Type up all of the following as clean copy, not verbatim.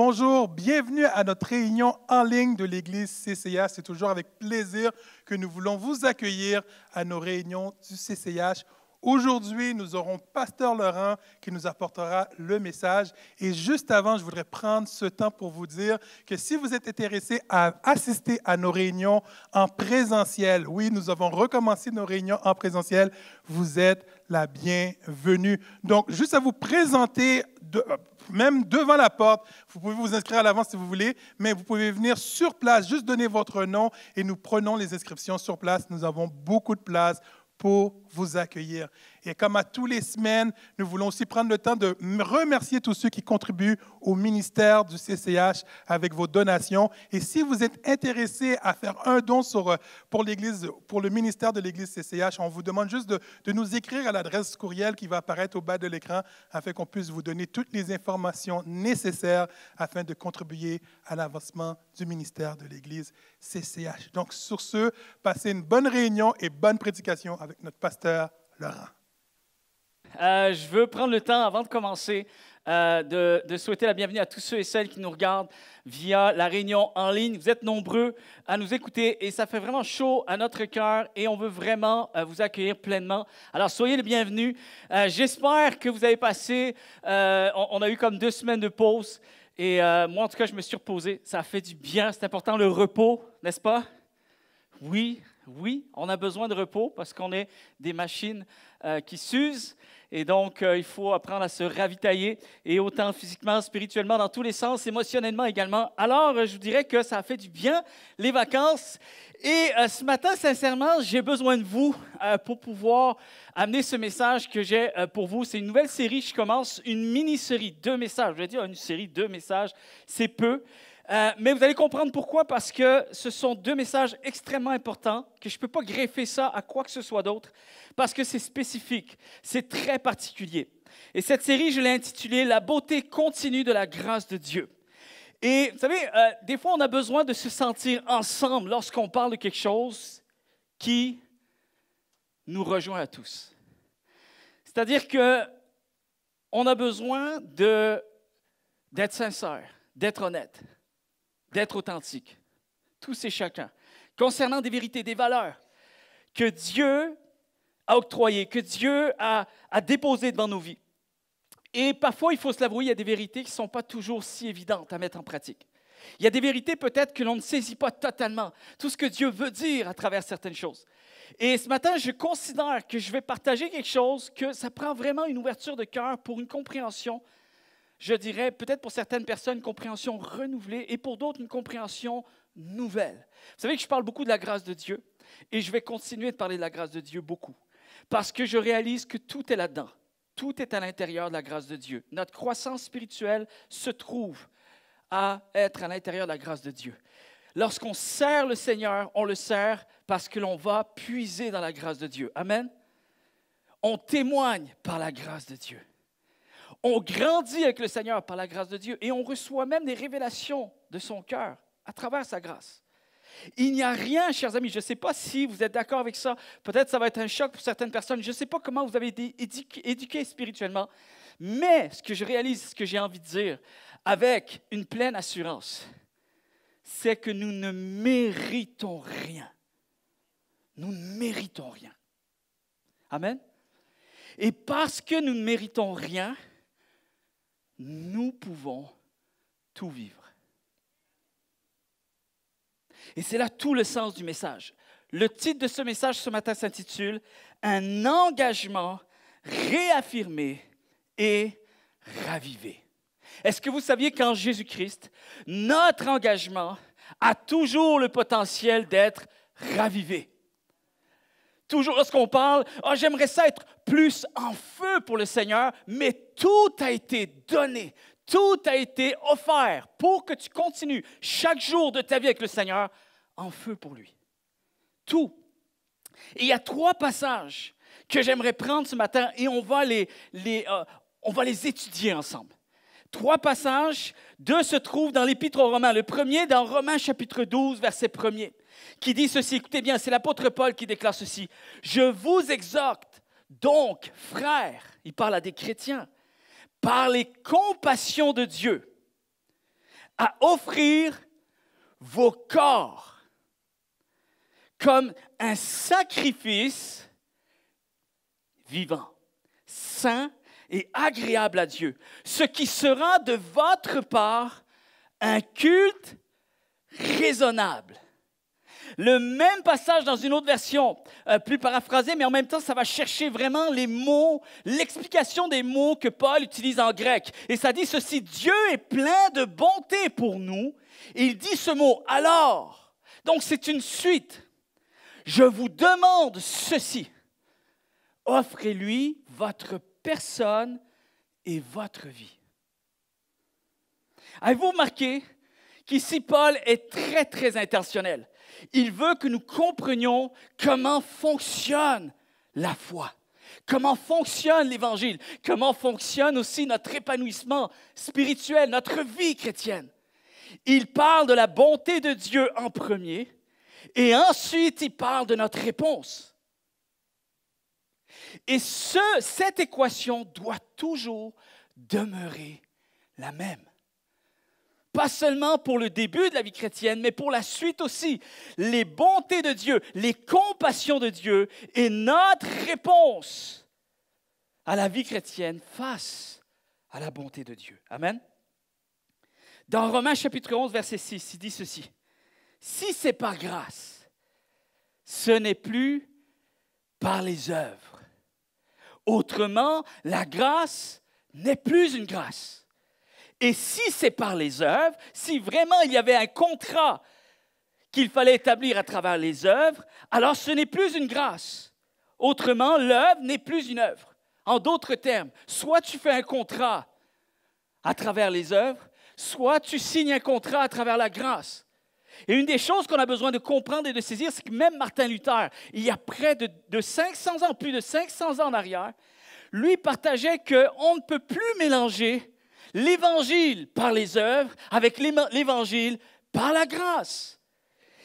bonjour, bienvenue à notre réunion en ligne de l'Église CCH. C'est toujours avec plaisir que nous voulons vous accueillir à nos réunions du CCH. Aujourd'hui, nous aurons Pasteur Laurent qui nous apportera le message. Et juste avant, je voudrais prendre ce temps pour vous dire que si vous êtes intéressé à assister à nos réunions en présentiel, oui, nous avons recommencé nos réunions en présentiel, vous êtes la bienvenue. Donc, juste à vous présenter, même devant la porte, vous pouvez vous inscrire à l'avance si vous voulez, mais vous pouvez venir sur place, juste donner votre nom et nous prenons les inscriptions sur place. Nous avons beaucoup de place pour vous accueillir. Et comme à tous les semaines, nous voulons aussi prendre le temps de remercier tous ceux qui contribuent au ministère du CCH avec vos donations. Et si vous êtes intéressé à faire un don pour l'Église, pour le ministère de l'Église CCH, on vous demande juste de nous écrire à l'adresse courriel qui va apparaître au bas de l'écran afin qu'on puisse vous donner toutes les informations nécessaires afin de contribuer à l'avancement du ministère de l'Église CCH. Donc, sur ce, passez une bonne réunion et bonne prédication avec notre pasteur Laurent. Je veux prendre le temps, avant de commencer, de souhaiter la bienvenue à tous ceux et celles qui nous regardent via la réunion en ligne. Vous êtes nombreux à nous écouter et ça fait vraiment chaud à notre cœur et on veut vraiment vous accueillir pleinement. Alors, soyez les bienvenus. J'espère que vous avez passé, on a eu comme 2 semaines de pause et moi, en tout cas, je me suis reposé. Ça a fait du bien, c'est important le repos, n'est-ce pas? Oui, on a besoin de repos parce qu'on est des machines qui s'usent. Et donc, il faut apprendre à se ravitailler, et autant physiquement, spirituellement, dans tous les sens, émotionnellement également. Alors, je vous dirais que ça a fait du bien, les vacances. Et ce matin, sincèrement, j'ai besoin de vous pour pouvoir amener ce message que j'ai pour vous. C'est une nouvelle série, je commence une mini-série, 2 messages. Je vais dire une série, 2 messages, c'est peu. Mais vous allez comprendre pourquoi, parce que ce sont 2 messages extrêmement importants, que je ne peux pas greffer ça à quoi que ce soit d'autre, parce que c'est spécifique, c'est très particulier. Et cette série, je l'ai intitulée « La beauté continue de la grâce de Dieu ». Et vous savez, des fois, on a besoin de se sentir ensemble lorsqu'on parle de quelque chose qui nous rejoint à tous. C'est-à-dire qu'on a besoin d'être sincère, d'être honnête, d'être authentique, tous et chacun, concernant des vérités, des valeurs que Dieu a octroyées, que Dieu a déposées devant nos vies. Et parfois, il faut se l'avouer, il y a des vérités qui ne sont pas toujours si évidentes à mettre en pratique. Il y a des vérités peut-être que l'on ne saisit pas totalement, tout ce que Dieu veut dire à travers certaines choses. Et ce matin, je considère que je vais partager quelque chose, que ça prend vraiment une ouverture de cœur pour une compréhension. Je dirais, peut-être pour certaines personnes, une compréhension renouvelée et pour d'autres, une compréhension nouvelle. Vous savez que je parle beaucoup de la grâce de Dieu et je vais continuer de parler de la grâce de Dieu beaucoup parce que je réalise que tout est là-dedans. Tout est à l'intérieur de la grâce de Dieu. Notre croissance spirituelle se trouve à être à l'intérieur de la grâce de Dieu. Lorsqu'on sert le Seigneur, on le sert parce que l'on va puiser dans la grâce de Dieu. Amen? On témoigne par la grâce de Dieu. On grandit avec le Seigneur par la grâce de Dieu et on reçoit même des révélations de son cœur à travers sa grâce. Il n'y a rien, chers amis, je ne sais pas si vous êtes d'accord avec ça, peut-être ça va être un choc pour certaines personnes, je ne sais pas comment vous avez été éduqués spirituellement, mais ce que je réalise, ce que j'ai envie de dire avec une pleine assurance, c'est que nous ne méritons rien. Nous ne méritons rien. Amen? Et parce que nous ne méritons rien, nous pouvons tout vivre. Et c'est là tout le sens du message. Le titre de ce message ce matin s'intitule « Un engagement réaffirmé et ravivé ». Est-ce que vous saviez qu'en Jésus-Christ, notre engagement a toujours le potentiel d'être ravivé? Toujours lorsqu'on parle, « j'aimerais ça être plus en feu pour le Seigneur », mais tout a été donné, tout a été offert pour que tu continues chaque jour de ta vie avec le Seigneur en feu pour lui. Tout. Et il y a 3 passages que j'aimerais prendre ce matin et on va les étudier ensemble. 3 passages, 2 se trouvent dans l'Épître aux Romains. Le premier, dans Romains chapitre 12, verset 1er, qui dit ceci. Écoutez bien, c'est l'apôtre Paul qui déclare ceci. « Je vous exhorte donc, frères, il parle à des chrétiens, par les compassions de Dieu, à offrir vos corps comme un sacrifice vivant, saint et agréable à Dieu, ce qui sera de votre part un culte raisonnable. Le même passage dans une autre version, plus paraphrasée, mais en même temps, ça va chercher vraiment les mots, l'explication des mots que Paul utilise en grec. Et ça dit ceci, Dieu est plein de bonté pour nous. Et il dit ce mot, alors. Donc, c'est une suite. Je vous demande ceci. Offrez-lui votre personne et votre vie. Avez-vous remarqué qu'ici, Paul est très, très intentionnel. Il veut que nous comprenions comment fonctionne la foi, comment fonctionne l'Évangile, comment fonctionne aussi notre épanouissement spirituel, notre vie chrétienne. Il parle de la bonté de Dieu en premier et ensuite il parle de notre réponse. Et cette équation doit toujours demeurer la même. Pas seulement pour le début de la vie chrétienne, mais pour la suite aussi. Les bontés de Dieu, les compassions de Dieu et notre réponse à la vie chrétienne face à la bonté de Dieu. Amen. Dans Romains chapitre 11, verset 6, il dit ceci. Si c'est par grâce, ce n'est plus par les œuvres. Autrement, la grâce n'est plus une grâce. Et si c'est par les œuvres, si vraiment il y avait un contrat qu'il fallait établir à travers les œuvres, alors ce n'est plus une grâce. Autrement, l'œuvre n'est plus une œuvre. En d'autres termes, soit tu fais un contrat à travers les œuvres, soit tu signes un contrat à travers la grâce. Et une des choses qu'on a besoin de comprendre et de saisir, c'est que même Martin Luther, il y a près de 500 ans, plus de 500 ans en arrière, lui partageait qu'on ne peut plus mélanger l'Évangile par les œuvres avec l'Évangile par la grâce.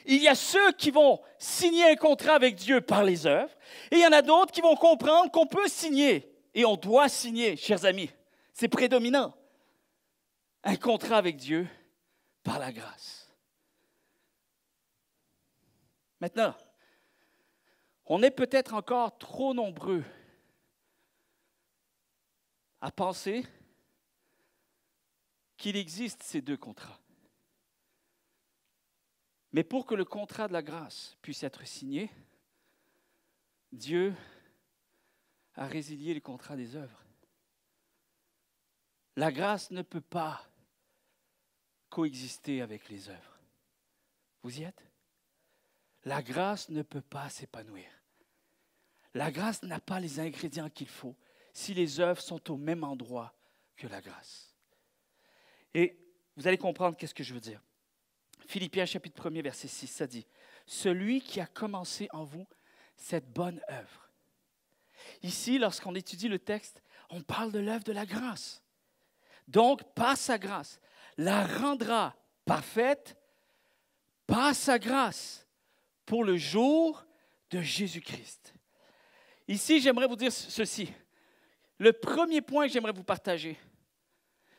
Il y a ceux qui vont signer un contrat avec Dieu par les œuvres et il y en a d'autres qui vont comprendre qu'on peut signer et on doit signer, chers amis. C'est prédominant. Un contrat avec Dieu par la grâce. Maintenant, on est peut-être encore trop nombreux à penser qu'il existe ces deux contrats. Mais pour que le contrat de la grâce puisse être signé, Dieu a résilié le contrat des œuvres. La grâce ne peut pas coexister avec les œuvres. Vous y êtes? La grâce ne peut pas s'épanouir. La grâce n'a pas les ingrédients qu'il faut si les œuvres sont au même endroit que la grâce. Et vous allez comprendre qu'est-ce que je veux dire. Philippiens chapitre 1er, verset 6, ça dit « Celui qui a commencé en vous cette bonne œuvre. » Ici, lorsqu'on étudie le texte, on parle de l'œuvre de la grâce. Donc, par sa grâce, la rendra parfaite par sa grâce pour le jour de Jésus-Christ. Ici, j'aimerais vous dire ceci. Le premier point que j'aimerais vous partager,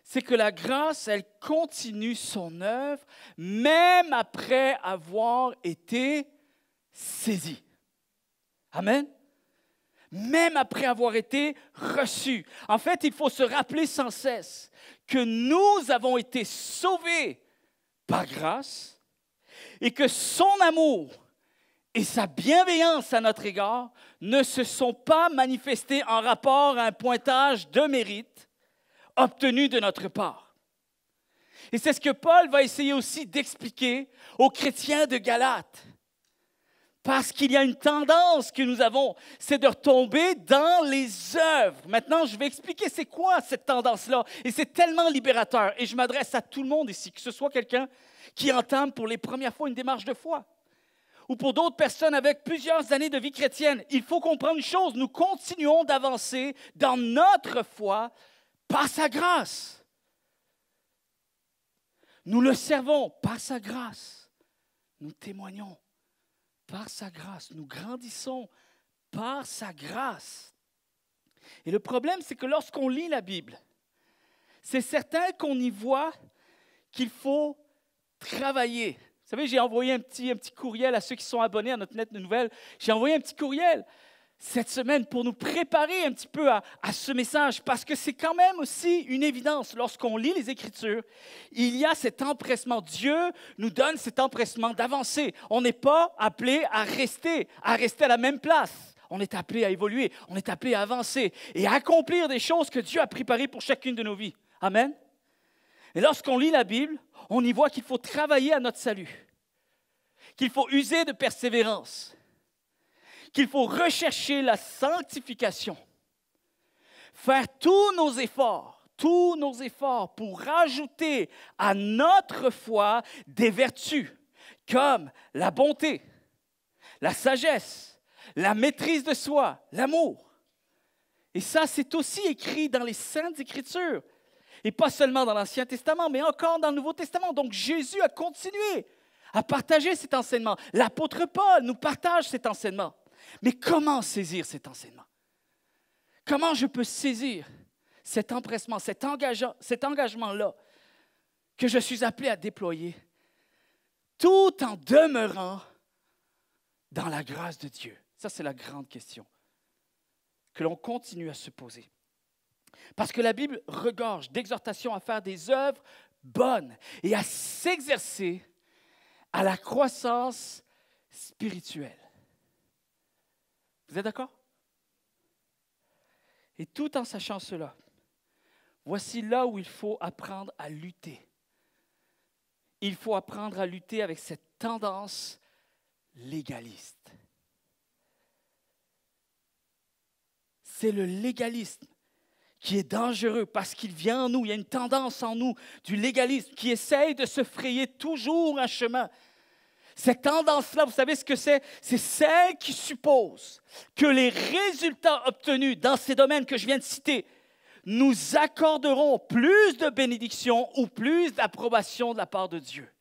c'est que la grâce, elle continue son œuvre même après avoir été saisie. Amen? Même après avoir été reçue. En fait, il faut se rappeler sans cesse que nous avons été sauvés par grâce et que son amour et sa bienveillance à notre égard ne se sont pas manifestés en rapport à un pointage de mérite obtenu de notre part. Et c'est ce que Paul va essayer aussi d'expliquer aux chrétiens de Galate. Parce qu'il y a une tendance que nous avons, c'est de retomber dans les œuvres. Maintenant, je vais expliquer c'est quoi cette tendance-là. Et c'est tellement libérateur. Et je m'adresse à tout le monde ici, que ce soit quelqu'un qui entame pour les premières fois une démarche de foi, ou pour d'autres personnes avec plusieurs années de vie chrétienne. Il faut comprendre une chose, nous continuons d'avancer dans notre foi par sa grâce. Nous le servons par sa grâce. Nous témoignons par sa grâce. Nous grandissons par sa grâce. Et le problème, c'est que lorsqu'on lit la Bible, c'est certain qu'on y voit qu'il faut travailler. Vous savez, j'ai envoyé un petit courriel à ceux qui sont abonnés à notre lettre de nouvelles. J'ai envoyé un petit courriel cette semaine pour nous préparer un petit peu à ce message, parce que c'est quand même aussi une évidence. Lorsqu'on lit les Écritures, il y a cet empressement. Dieu nous donne cet empressement d'avancer. On n'est pas appelé à rester à la même place. On est appelé à évoluer, on est appelé à avancer et à accomplir des choses que Dieu a préparées pour chacune de nos vies. Amen. Et lorsqu'on lit la Bible, on y voit qu'il faut travailler à notre salut, qu'il faut user de persévérance, qu'il faut rechercher la sanctification, faire tous nos efforts pour rajouter à notre foi des vertus comme la bonté, la sagesse, la maîtrise de soi, l'amour. Et ça, c'est aussi écrit dans les Saintes Écritures. Et pas seulement dans l'Ancien Testament, mais encore dans le Nouveau Testament. Donc Jésus a continué à partager cet enseignement. L'apôtre Paul nous partage cet enseignement. Mais comment saisir cet enseignement? Comment je peux saisir cet empressement, cet engagement-là que je suis appelé à déployer, tout en demeurant dans la grâce de Dieu? Ça, c'est la grande question que l'on continue à se poser. Parce que la Bible regorge d'exhortations à faire des œuvres bonnes et à s'exercer à la croissance spirituelle. Vous êtes d'accord? Et tout en sachant cela, voici là où il faut apprendre à lutter. Il faut apprendre à lutter avec cette tendance légaliste. C'est le légalisme qui est dangereux parce qu'il vient en nous. Il y a une tendance en nous du légalisme qui essaye de se frayer toujours un chemin. Cette tendance-là, vous savez ce que c'est? C'est celle qui suppose que les résultats obtenus dans ces domaines que je viens de citer nous accorderont plus de bénédictions ou plus d'approbation de la part de Dieu.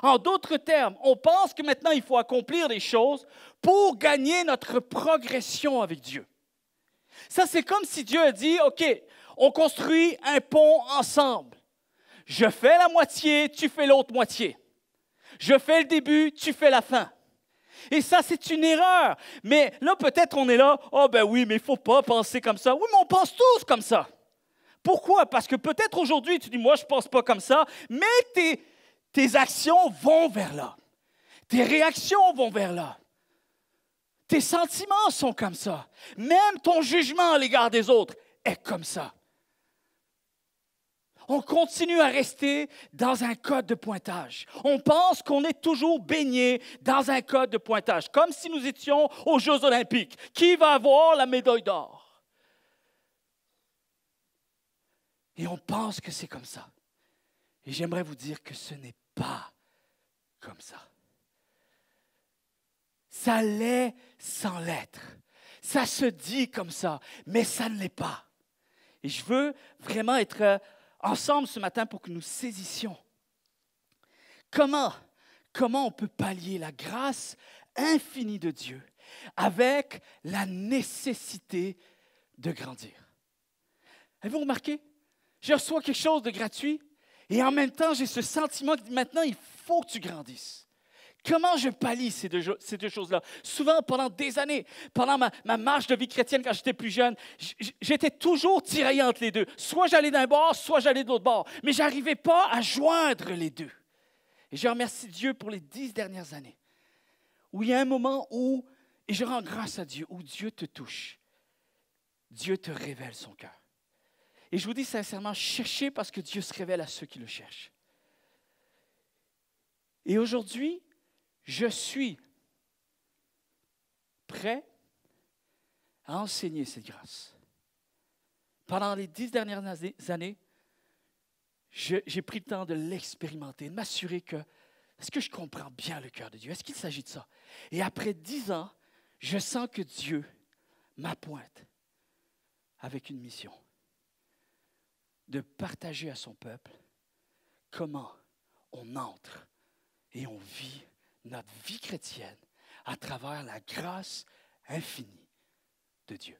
En d'autres termes, on pense que maintenant il faut accomplir des choses pour gagner notre progression avec Dieu. Ça, c'est comme si Dieu a dit, OK, on construit un pont ensemble. Je fais la moitié, tu fais l'autre moitié. Je fais le début, tu fais la fin. Et ça, c'est une erreur. Mais là, peut-être on est là, oh ben oui, mais il ne faut pas penser comme ça. Oui, mais on pense tous comme ça. Pourquoi? Parce que peut-être aujourd'hui, tu dis, moi, je ne pense pas comme ça, mais tes actions vont vers là. Tes réactions vont vers là. Tes sentiments sont comme ça. Même ton jugement à l'égard des autres est comme ça. On continue à rester dans un code de pointage. On pense qu'on est toujours baigné dans un code de pointage, comme si nous étions aux Jeux olympiques. Qui va avoir la médaille d'or? Et on pense que c'est comme ça. Et j'aimerais vous dire que ce n'est pas comme ça. Ça l'est sans l'être. Ça se dit comme ça, mais ça ne l'est pas. Et je veux vraiment être ensemble ce matin pour que nous saisissions. Comment on peut pallier la grâce infinie de Dieu avec la nécessité de grandir? Avez-vous remarqué? Je reçois quelque chose de gratuit et en même temps, j'ai ce sentiment que maintenant, il faut que tu grandisses. Comment je pallie ces deux choses-là? Souvent, pendant des années, pendant ma marche de vie chrétienne quand j'étais plus jeune, j'étais toujours tiraillé entre les deux. Soit j'allais d'un bord, soit j'allais de l'autre bord. Mais je n'arrivais pas à joindre les deux. Et je remercie Dieu pour les 10 dernières années, où il y a un moment où, et je rends grâce à Dieu, où Dieu te touche. Dieu te révèle son cœur. Et je vous dis sincèrement, cherchez parce que Dieu se révèle à ceux qui le cherchent. Et aujourd'hui, je suis prêt à enseigner cette grâce. Pendant les 10 dernières années, j'ai pris le temps de l'expérimenter, de m'assurer que, est-ce que je comprends bien le cœur de Dieu? Est-ce qu'il s'agit de ça? Et après 10 ans, je sens que Dieu m'appointe avec une mission, de partager à son peuple comment on entre et on vit notre vie chrétienne à travers la grâce infinie de Dieu.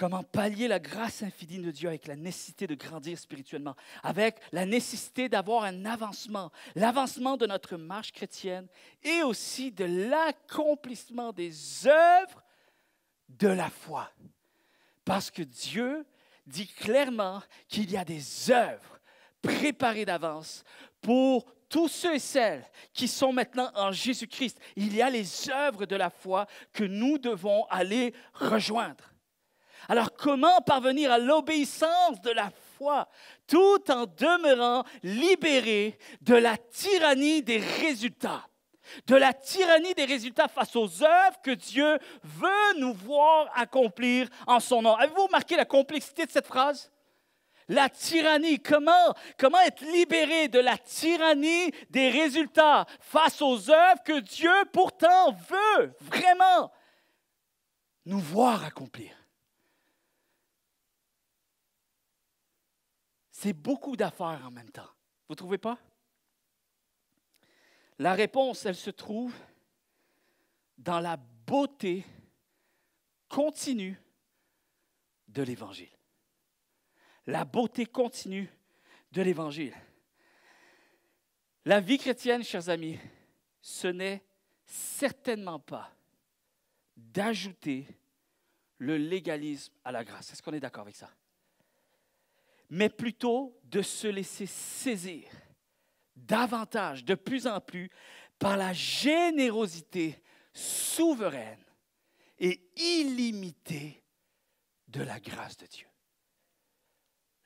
Comment pallier la grâce infinie de Dieu avec la nécessité de grandir spirituellement, avec la nécessité d'avoir un avancement, l'avancement de notre marche chrétienne et aussi de l'accomplissement des œuvres de la foi. Parce que Dieu dit clairement qu'il y a des œuvres préparées d'avance pour tous ceux et celles qui sont maintenant en Jésus-Christ. Il y a les œuvres de la foi que nous devons aller rejoindre. Alors, comment parvenir à l'obéissance de la foi tout en demeurant libéré de la tyrannie des résultats? De la tyrannie des résultats face aux œuvres que Dieu veut nous voir accomplir en son nom. Avez-vous remarqué la complexité de cette phrase? La tyrannie, comment être libéré de la tyrannie des résultats face aux œuvres que Dieu pourtant veut vraiment nous voir accomplir? C'est beaucoup d'affaires en même temps. Vous ne trouvez pas? La réponse, elle se trouve dans la beauté continue de l'Évangile. La beauté continue de l'Évangile. La vie chrétienne, chers amis, ce n'est certainement pas d'ajouter le légalisme à la grâce. Est-ce qu'on est d'accord avec ça? Mais plutôt de se laisser saisir davantage, de plus en plus, par la générosité souveraine et illimitée de la grâce de Dieu.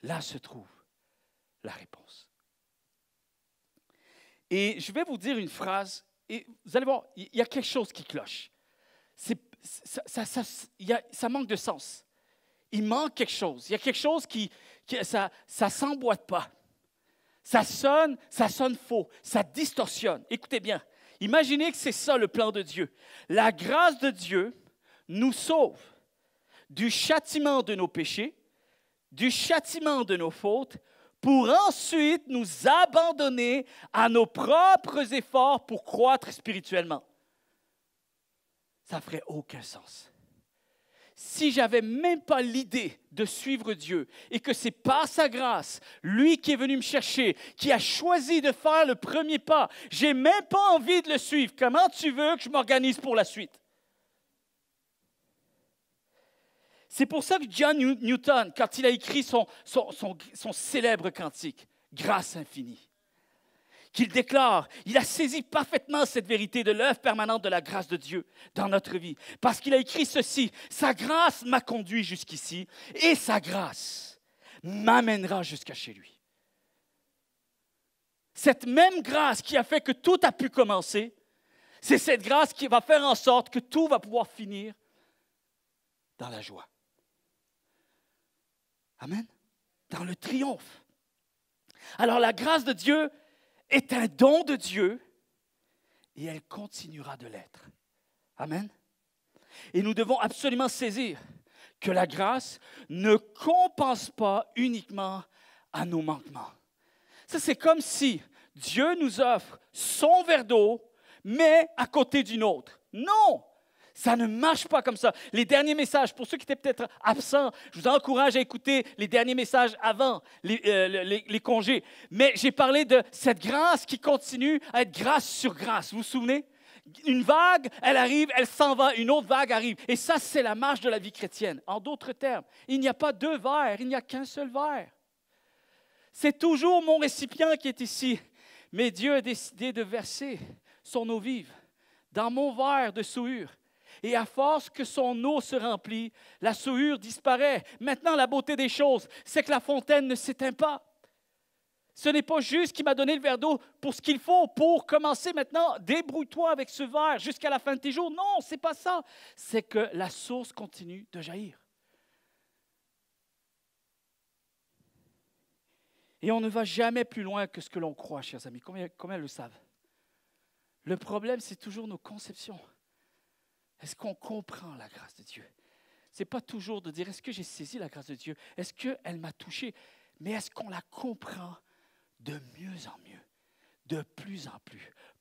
Là se trouve la réponse. Et je vais vous dire une phrase, et vous allez voir, il y a quelque chose qui cloche. Ça manque de sens. Il manque quelque chose. Il y a quelque chose qui ça s'emboîte pas. Ça sonne faux, ça distorsionne. Écoutez bien, imaginez que c'est ça le plan de Dieu. La grâce de Dieu nous sauve du châtiment de nos péchés, du châtiment de nos fautes, pour ensuite nous abandonner à nos propres efforts pour croître spirituellement. Ça ne ferait aucun sens. Si j'avais même pas l'idée de suivre Dieu et que c'est par sa grâce, lui qui est venu me chercher, qui a choisi de faire le premier pas, j'ai même pas envie de le suivre. Comment tu veux que je m'organise pour la suite? C'est pour ça que John Newton, quand il a écrit son célèbre cantique, « Grâce infinie », qu'il déclare, il a saisi parfaitement cette vérité de l'œuvre permanente de la grâce de Dieu dans notre vie. Parce qu'il a écrit ceci, « Sa grâce m'a conduit jusqu'ici et sa grâce m'amènera jusqu'à chez lui. » Cette même grâce qui a fait que tout a pu commencer, c'est cette grâce qui va faire en sorte que tout va pouvoir finir dans la joie. Amen. Dans le triomphe. Alors la grâce de Dieu est un don de Dieu et elle continuera de l'être. Amen. Et nous devons absolument saisir que la grâce ne compense pas uniquement à nos manquements. Ça, c'est comme si Dieu nous offre son verre d'eau, mais à côté d'une autre. Non! Ça ne marche pas comme ça. Les derniers messages, pour ceux qui étaient peut-être absents, je vous encourage à écouter les derniers messages avant les congés. Mais j'ai parlé de cette grâce qui continue à être grâce sur grâce. Vous vous souvenez? Une vague, elle arrive, elle s'en va, une autre vague arrive. Et ça, c'est la marche de la vie chrétienne. En d'autres termes, il n'y a pas deux verres, il n'y a qu'un seul verre. C'est toujours mon récipient qui est ici. Mais Dieu a décidé de verser son eau vive dans mon verre de souillure. Et à force que son eau se remplit, la souillure disparaît. Maintenant, la beauté des choses, c'est que la fontaine ne s'éteint pas. Ce n'est pas juste qu'il m'a donné le verre d'eau pour ce qu'il faut pour commencer maintenant. Débrouille-toi avec ce verre jusqu'à la fin de tes jours. Non, ce n'est pas ça. C'est que la source continue de jaillir. Et on ne va jamais plus loin que ce que l'on croit, chers amis. Combien le savent? Le problème, c'est toujours nos conceptions. Est-ce qu'on comprend la grâce de Dieu? Ce n'est pas toujours de dire, est-ce que j'ai saisi la grâce de Dieu? Est-ce qu'elle m'a touché? Mais est-ce qu'on la comprend de mieux en mieux, de plus en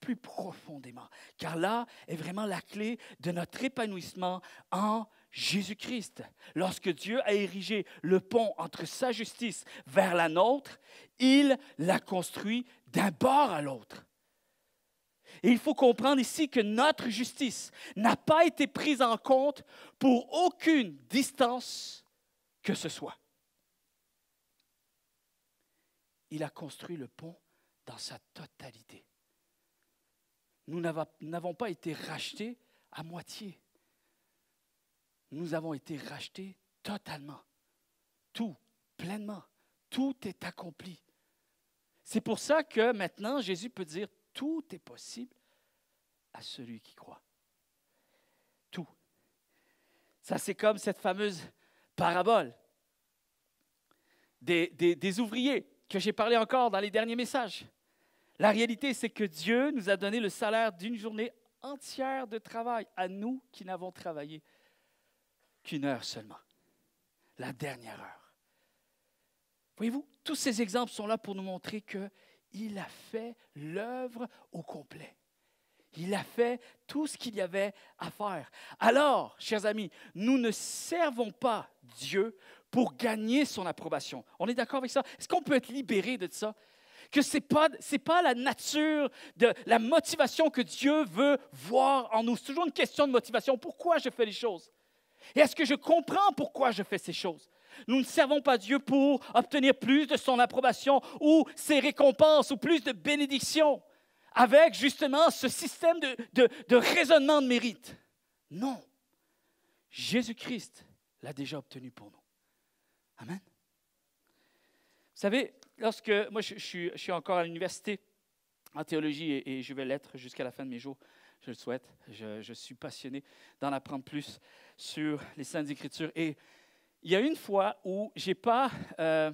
plus profondément? Car là est vraiment la clé de notre épanouissement en Jésus-Christ, lorsque Dieu a érigé le pont entre sa justice vers la nôtre, il l'a construit d'un bord à l'autre. Et il faut comprendre ici que notre justice n'a pas été prise en compte pour aucune distance que ce soit. Il a construit le pont dans sa totalité. Nous n'avons pas été rachetés à moitié. Nous avons été rachetés totalement. Tout, pleinement. Tout est accompli. C'est pour ça que maintenant, Jésus peut dire, tout est possible à celui qui croit. Tout. Ça, c'est comme cette fameuse parabole des ouvriers que j'ai parlé encore dans les derniers messages. La réalité, c'est que Dieu nous a donné le salaire d'une journée entière de travail à nous qui n'avons travaillé qu'une heure seulement, la dernière heure. Voyez-vous, tous ces exemples sont là pour nous montrer qu'il a fait l'œuvre au complet. Il a fait tout ce qu'il y avait à faire. Alors, chers amis, nous ne servons pas Dieu pour gagner son approbation. On est d'accord avec ça? Est-ce qu'on peut être libéré de ça? Que ce n'est pas la nature, de la motivation que Dieu veut voir en nous. C'est toujours une question de motivation. Pourquoi je fais les choses? Et est-ce que je comprends pourquoi je fais ces choses? Nous ne servons pas Dieu pour obtenir plus de son approbation ou ses récompenses ou plus de bénédictions avec justement ce système de raisonnement de mérite. Non. Jésus-Christ l'a déjà obtenu pour nous. Amen. Vous savez, moi je suis encore à l'université en théologie et je vais l'être jusqu'à la fin de mes jours. Je le souhaite. Je suis passionné d'en apprendre plus sur les Saintes Écritures. Et il y a une fois où j'ai fait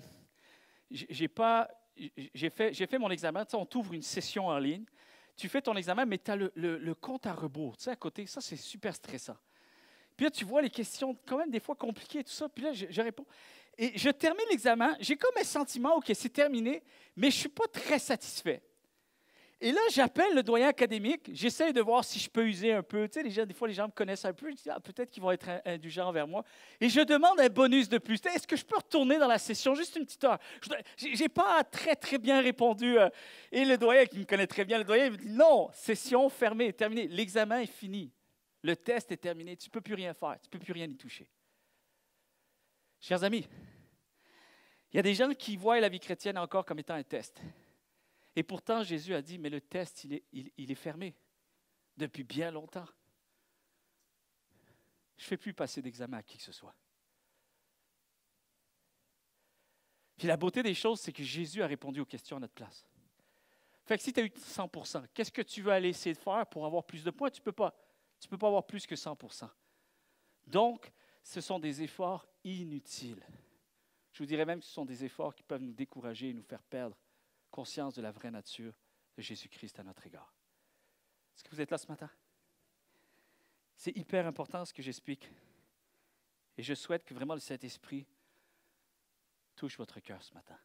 mon examen. Tu sais, on t'ouvre une session en ligne. Tu fais ton examen, mais tu as le compte à rebours. Tu sais, à côté, ça, c'est super stressant. Puis là, tu vois les questions quand même des fois compliquées, tout ça. Puis là, je réponds. Et je termine l'examen. J'ai comme un sentiment, OK, c'est terminé, mais je ne suis pas très satisfait. Et là, j'appelle le doyen académique, j'essaie de voir si je peux user un peu. Tu sais, des fois, les gens me connaissent un peu, je dis, peut-être qu'ils vont être indulgents envers moi. Et je demande un bonus de plus. Est-ce que je peux retourner dans la session juste une petite heure? Je n'ai pas très, très bien répondu. Et le doyen, qui me connaît très bien, le doyen, il me dit, non, session fermée, terminée. L'examen est fini. Le test est terminé. Tu ne peux plus rien faire. Tu ne peux plus rien y toucher. Chers amis, il y a des gens qui voient la vie chrétienne encore comme étant un test. Et pourtant, Jésus a dit, mais le test, il est fermé depuis bien longtemps. Je ne fais plus passer d'examen à qui que ce soit. Puis la beauté des choses, c'est que Jésus a répondu aux questions à notre place. Fait que si tu as eu 100%, qu'est-ce que tu veux aller essayer de faire pour avoir plus de points? Tu ne peux pas. Tu ne peux pas avoir plus que 100%. Donc, ce sont des efforts inutiles. Je vous dirais même que ce sont des efforts qui peuvent nous décourager et nous faire perdre conscience de la vraie nature de Jésus-Christ à notre égard. Est-ce que vous êtes là ce matin? C'est hyper important ce que j'explique. Et je souhaite que vraiment le Saint-Esprit touche votre cœur ce matin.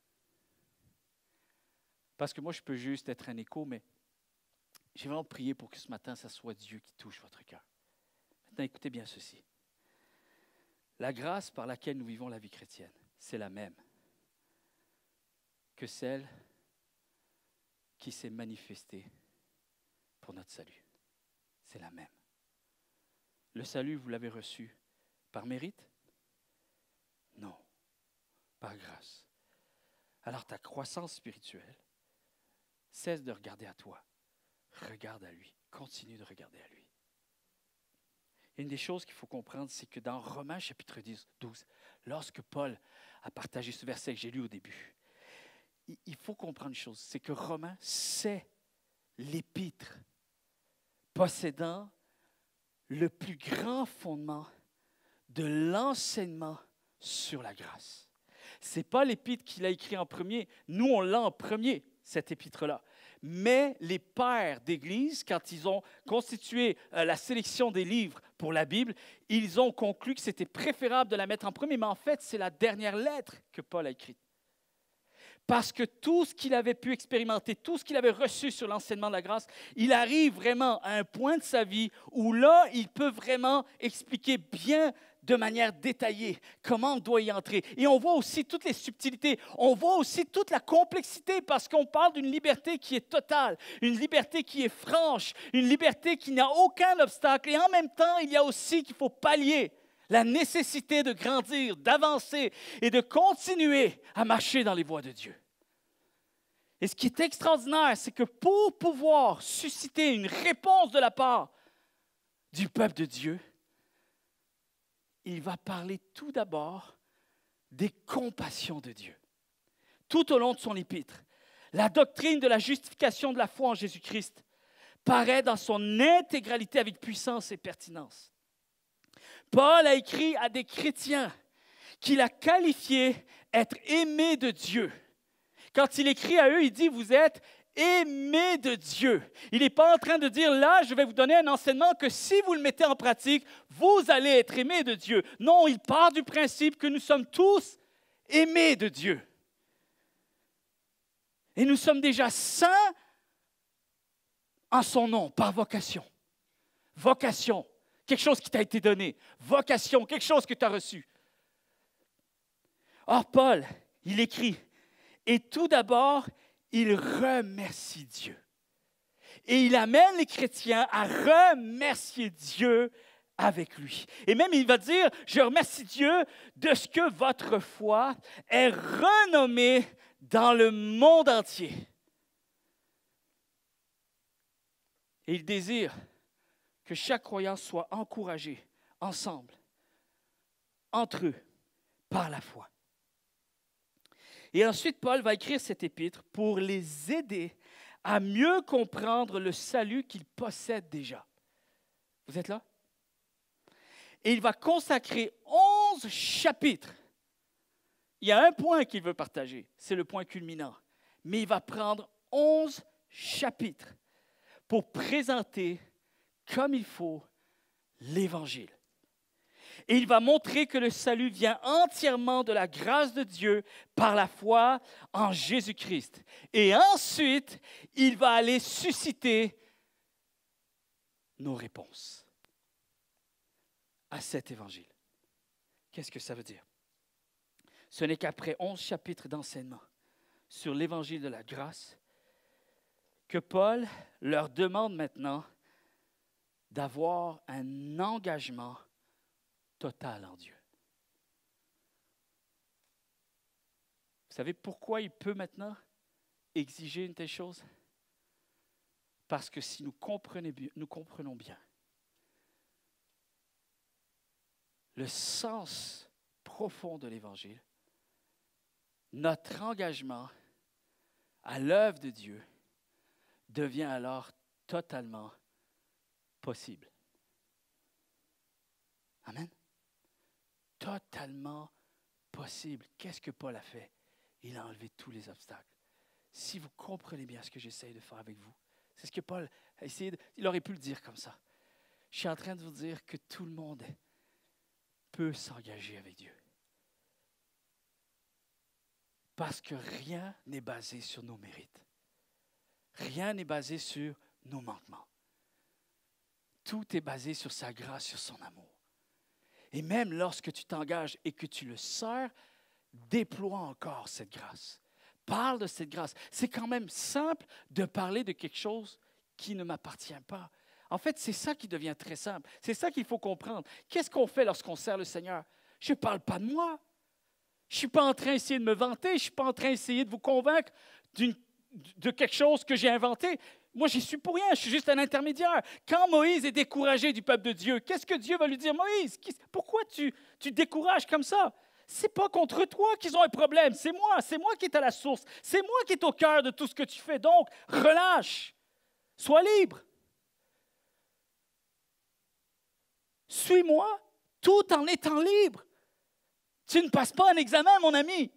Parce que moi, je peux juste être un écho, mais j'ai vraiment prié pour que ce matin, ça soit Dieu qui touche votre cœur. Maintenant, écoutez bien ceci. La grâce par laquelle nous vivons la vie chrétienne, c'est la même que celle qui s'est manifestée pour notre salut. C'est la même. Le salut, vous l'avez reçu par mérite? Non, par grâce. Alors ta croissance spirituelle, cesse de regarder à toi. Regarde à lui. Continue de regarder à lui. Une des choses qu'il faut comprendre, c'est que dans Romains chapitre 12, lorsque Paul a partagé ce verset que j'ai lu au début, il faut comprendre une chose, c'est que Romains, c'est l'épître possédant le plus grand fondement de l'enseignement sur la grâce. Ce n'est pas l'épître qu'il a écrit en premier. Nous, on l'a en premier, cette épître-là. Mais les pères d'Église, quand ils ont constitué la sélection des livres pour la Bible, ils ont conclu que c'était préférable de la mettre en premier. Mais en fait, c'est la dernière lettre que Paul a écrite. Parce que tout ce qu'il avait pu expérimenter, tout ce qu'il avait reçu sur l'enseignement de la grâce, il arrive vraiment à un point de sa vie où là, il peut vraiment expliquer bien de manière détaillée comment on doit y entrer. Et on voit aussi toutes les subtilités, on voit aussi toute la complexité parce qu'on parle d'une liberté qui est totale, une liberté qui est franche, une liberté qui n'a aucun obstacle. Et en même temps, il y a aussi qu'il faut pallier la nécessité de grandir, d'avancer et de continuer à marcher dans les voies de Dieu. Et ce qui est extraordinaire, c'est que pour pouvoir susciter une réponse de la part du peuple de Dieu, il va parler tout d'abord des compassions de Dieu. Tout au long de son épître, la doctrine de la justification de la foi en Jésus-Christ paraît dans son intégralité avec puissance et pertinence. Paul a écrit à des chrétiens qu'il a qualifiés être aimés de Dieu. Quand il écrit à eux, il dit « Vous êtes aimés de Dieu ». Il n'est pas en train de dire « Là, je vais vous donner un enseignement que si vous le mettez en pratique, vous allez être aimés de Dieu ». Non, il part du principe que nous sommes tous aimés de Dieu. Et nous sommes déjà saints en son nom, par vocation. Vocation, quelque chose qui t'a été donné. Vocation, quelque chose que tu as reçu. Or, Paul, il écrit « Et tout d'abord, il remercie Dieu. » Et il amène les chrétiens à remercier Dieu avec lui. Et même, il va dire « Je remercie Dieu de ce que votre foi est renommée dans le monde entier. » Et il désire que chaque croyant soit encouragé ensemble, entre eux, par la foi. Et ensuite, Paul va écrire cet épître pour les aider à mieux comprendre le salut qu'ils possèdent déjà. Vous êtes là? Et il va consacrer 11 chapitres. Il y a un point qu'il veut partager, c'est le point culminant. Mais il va prendre 11 chapitres pour présenter comme il faut l'Évangile. Et il va montrer que le salut vient entièrement de la grâce de Dieu par la foi en Jésus-Christ. Et ensuite, il va aller susciter nos réponses à cet Évangile. Qu'est-ce que ça veut dire? Ce n'est qu'après 11 chapitres d'enseignement sur l'Évangile de la grâce que Paul leur demande maintenant d'avoir un engagement total en Dieu. Vous savez pourquoi il peut maintenant exiger une telle chose? Parce que si nous comprenons bien le sens profond de l'Évangile, notre engagement à l'œuvre de Dieu devient alors totalement possible. Amen. Totalement possible. Qu'est-ce que Paul a fait? Il a enlevé tous les obstacles. Si vous comprenez bien ce que j'essaie de faire avec vous, c'est ce que Paul a essayé de... Il aurait pu le dire comme ça. Je suis en train de vous dire que tout le monde peut s'engager avec Dieu. Parce que rien n'est basé sur nos mérites. Rien n'est basé sur nos manquements. Tout est basé sur sa grâce, sur son amour. Et même lorsque tu t'engages et que tu le sers, déploie encore cette grâce. Parle de cette grâce. C'est quand même simple de parler de quelque chose qui ne m'appartient pas. En fait, c'est ça qui devient très simple. C'est ça qu'il faut comprendre. Qu'est-ce qu'on fait lorsqu'on sert le Seigneur? Je ne parle pas de moi. Je ne suis pas en train d'essayer de me vanter. Je ne suis pas en train d'essayer de vous convaincre de quelque chose que j'ai inventé. Moi, j'y suis pour rien. Je suis juste un intermédiaire. Quand Moïse est découragé du peuple de Dieu, qu'est-ce que Dieu va lui dire? Moïse, pourquoi tu décourages comme ça? C'est pas contre toi qu'ils ont un problème. C'est moi qui est à la source. C'est moi qui est au cœur de tout ce que tu fais. Donc, relâche. Sois libre. Suis-moi tout en étant libre. Tu ne passes pas un examen, mon ami.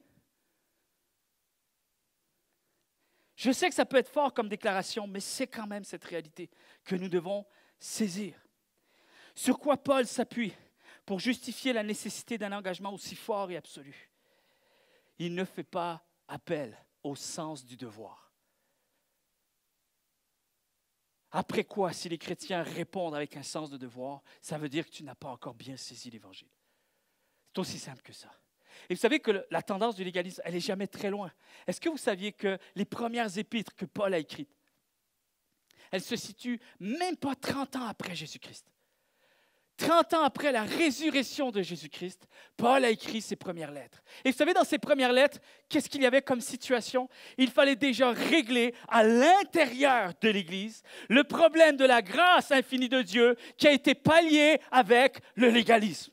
Je sais que ça peut être fort comme déclaration, mais c'est quand même cette réalité que nous devons saisir. Sur quoi Paul s'appuie pour justifier la nécessité d'un engagement aussi fort et absolu? Il ne fait pas appel au sens du devoir. Après quoi, si les chrétiens répondent avec un sens de devoir, ça veut dire que tu n'as pas encore bien saisi l'Évangile. C'est aussi simple que ça. Et vous savez que la tendance du légalisme, elle n'est jamais très loin. Est-ce que vous saviez que les premières épîtres que Paul a écrites, elles se situent même pas 30 ans après Jésus-Christ? 30 ans après la résurrection de Jésus-Christ, Paul a écrit ses premières lettres. Et vous savez, dans ces premières lettres, qu'est-ce qu'il y avait comme situation? Il fallait déjà régler à l'intérieur de l'Église le problème de la grâce infinie de Dieu qui a été pallié avec le légalisme.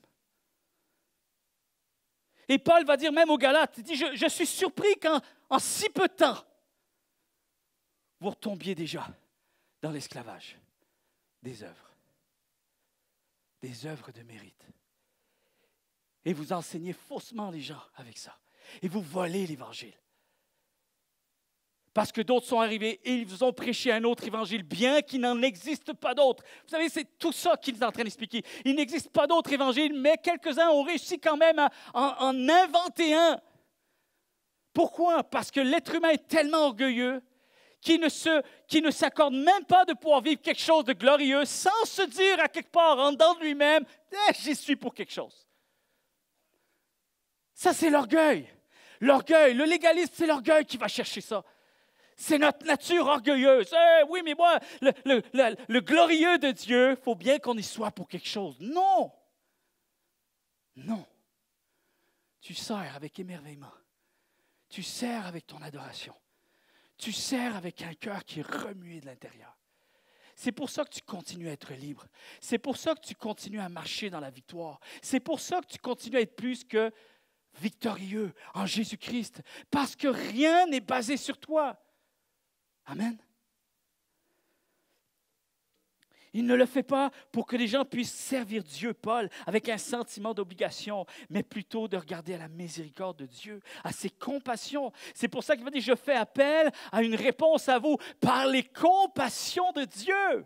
Et Paul va dire même aux Galates, il dit, je suis surpris qu'en si peu de temps, vous retombiez déjà dans l'esclavage des œuvres de mérite. Et vous enseignez faussement les gens avec ça. Et vous volez l'Évangile. Parce que d'autres sont arrivés et ils vous ont prêché un autre évangile, bien qu'il n'en existe pas d'autre. Vous savez, c'est tout ça qu'il est en train d'expliquer. Il n'existe pas d'autre évangile, mais quelques-uns ont réussi quand même à en inventer un. Pourquoi? Parce que l'être humain est tellement orgueilleux qu'il ne s'accorde même pas de pouvoir vivre quelque chose de glorieux sans se dire à quelque part en dedans de lui-même, j'y suis pour quelque chose. Ça, c'est l'orgueil. L'orgueil, le légalisme, c'est l'orgueil qui va chercher ça. C'est notre nature orgueilleuse. Oui, mais moi, le glorieux de Dieu, il faut bien qu'on y soit pour quelque chose. Non. Non. Tu sers avec émerveillement. Tu sers avec ton adoration. Tu sers avec un cœur qui est remué de l'intérieur. C'est pour ça que tu continues à être libre. C'est pour ça que tu continues à marcher dans la victoire. C'est pour ça que tu continues à être plus que victorieux en Jésus-Christ. Parce que rien n'est basé sur toi. Amen. Il ne le fait pas pour que les gens puissent servir Dieu, Paul, avec un sentiment d'obligation, mais plutôt de regarder à la miséricorde de Dieu, à ses compassions. C'est pour ça qu'il va dire, je fais appel à une réponse à vous par les compassions de Dieu.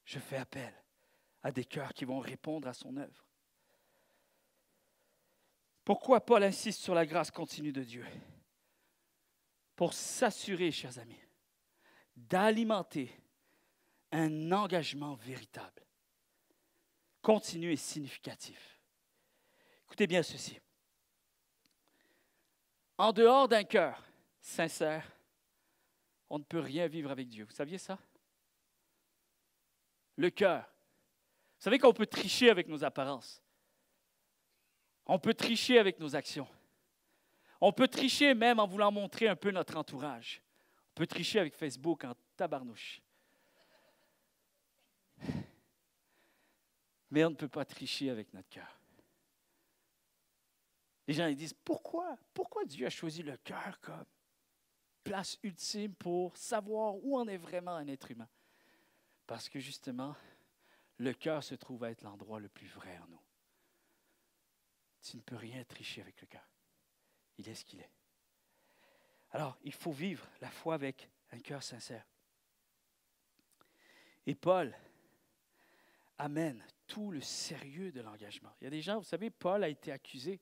Je fais appel à des cœurs qui vont répondre à son œuvre. Pourquoi Paul insiste sur la grâce continue de Dieu? Pour s'assurer, chers amis, d'alimenter un engagement véritable, continu et significatif. Écoutez bien ceci. En dehors d'un cœur sincère, on ne peut rien vivre avec Dieu. Vous saviez ça? Le cœur. Vous savez qu'on peut tricher avec nos apparences. On peut tricher avec nos actions. On peut tricher même en voulant montrer un peu notre entourage. On peut tricher avec Facebook en tabarnouche. Mais on ne peut pas tricher avec notre cœur. Les gens ils disent, pourquoi Dieu a choisi le cœur comme place ultime pour savoir où en est vraiment un être humain? Parce que justement, le cœur se trouve à être l'endroit le plus vrai en nous. Tu ne peux rien tricher avec le cœur. Il est ce qu'il est. Alors, il faut vivre la foi avec un cœur sincère. Et Paul amène tout le sérieux de l'engagement. Il y a des gens, vous savez, Paul a été accusé.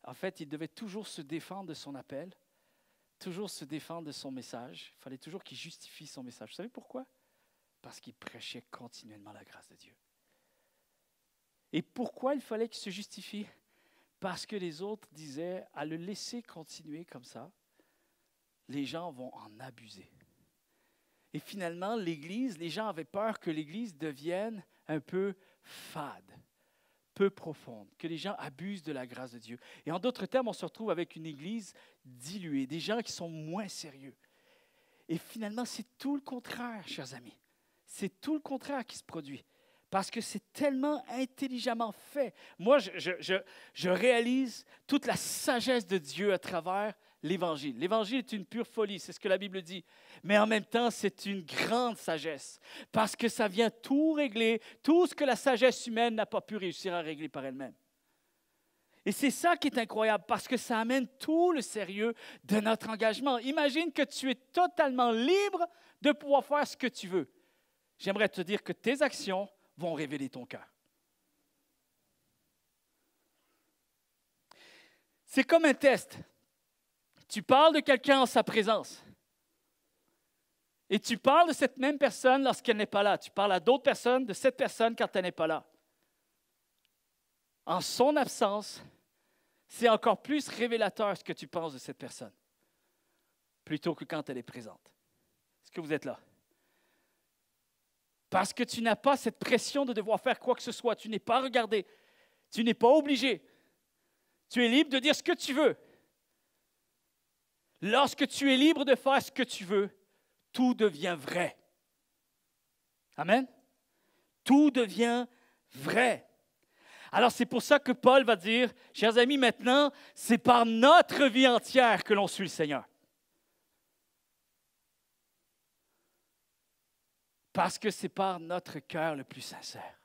En fait, il devait toujours se défendre de son appel, toujours se défendre de son message. Il fallait toujours qu'il justifie son message. Vous savez pourquoi? Parce qu'il prêchait continuellement la grâce de Dieu. Et pourquoi il fallait qu'il se justifie? Parce que les autres disaient, à le laisser continuer comme ça, les gens vont en abuser. Et finalement, l'Église, les gens avaient peur que l'Église devienne un peu fade, peu profonde, que les gens abusent de la grâce de Dieu. Et en d'autres termes, on se retrouve avec une Église diluée, des gens qui sont moins sérieux. Et finalement, c'est tout le contraire, chers amis. C'est tout le contraire qui se produit. Parce que c'est tellement intelligemment fait. Moi, je réalise toute la sagesse de Dieu à travers l'Évangile. L'Évangile est une pure folie, c'est ce que la Bible dit. Mais en même temps, c'est une grande sagesse. Parce que ça vient tout régler, tout ce que la sagesse humaine n'a pas pu réussir à régler par elle-même. Et c'est ça qui est incroyable, parce que ça amène tout le sérieux de notre engagement. Imagine que tu es totalement libre de pouvoir faire ce que tu veux. J'aimerais te dire que tes actions vont révéler ton cœur. C'est comme un test. Tu parles de quelqu'un en sa présence. Et tu parles de cette même personne lorsqu'elle n'est pas là. Tu parles à d'autres personnes de cette personne quand elle n'est pas là. en son absence, c'est encore plus révélateur ce que tu penses de cette personne, plutôt que quand elle est présente. Est-ce que vous êtes là? Parce que tu n'as pas cette pression de devoir faire quoi que ce soit. Tu n'es pas regardé. Tu n'es pas obligé. Tu es libre de dire ce que tu veux. Lorsque tu es libre de faire ce que tu veux, tout devient vrai. Amen? Tout devient vrai. Alors c'est pour ça que Paul va dire, chers amis, maintenant, c'est par notre vie entière que l'on suit le Seigneur. Parce que c'est par notre cœur le plus sincère.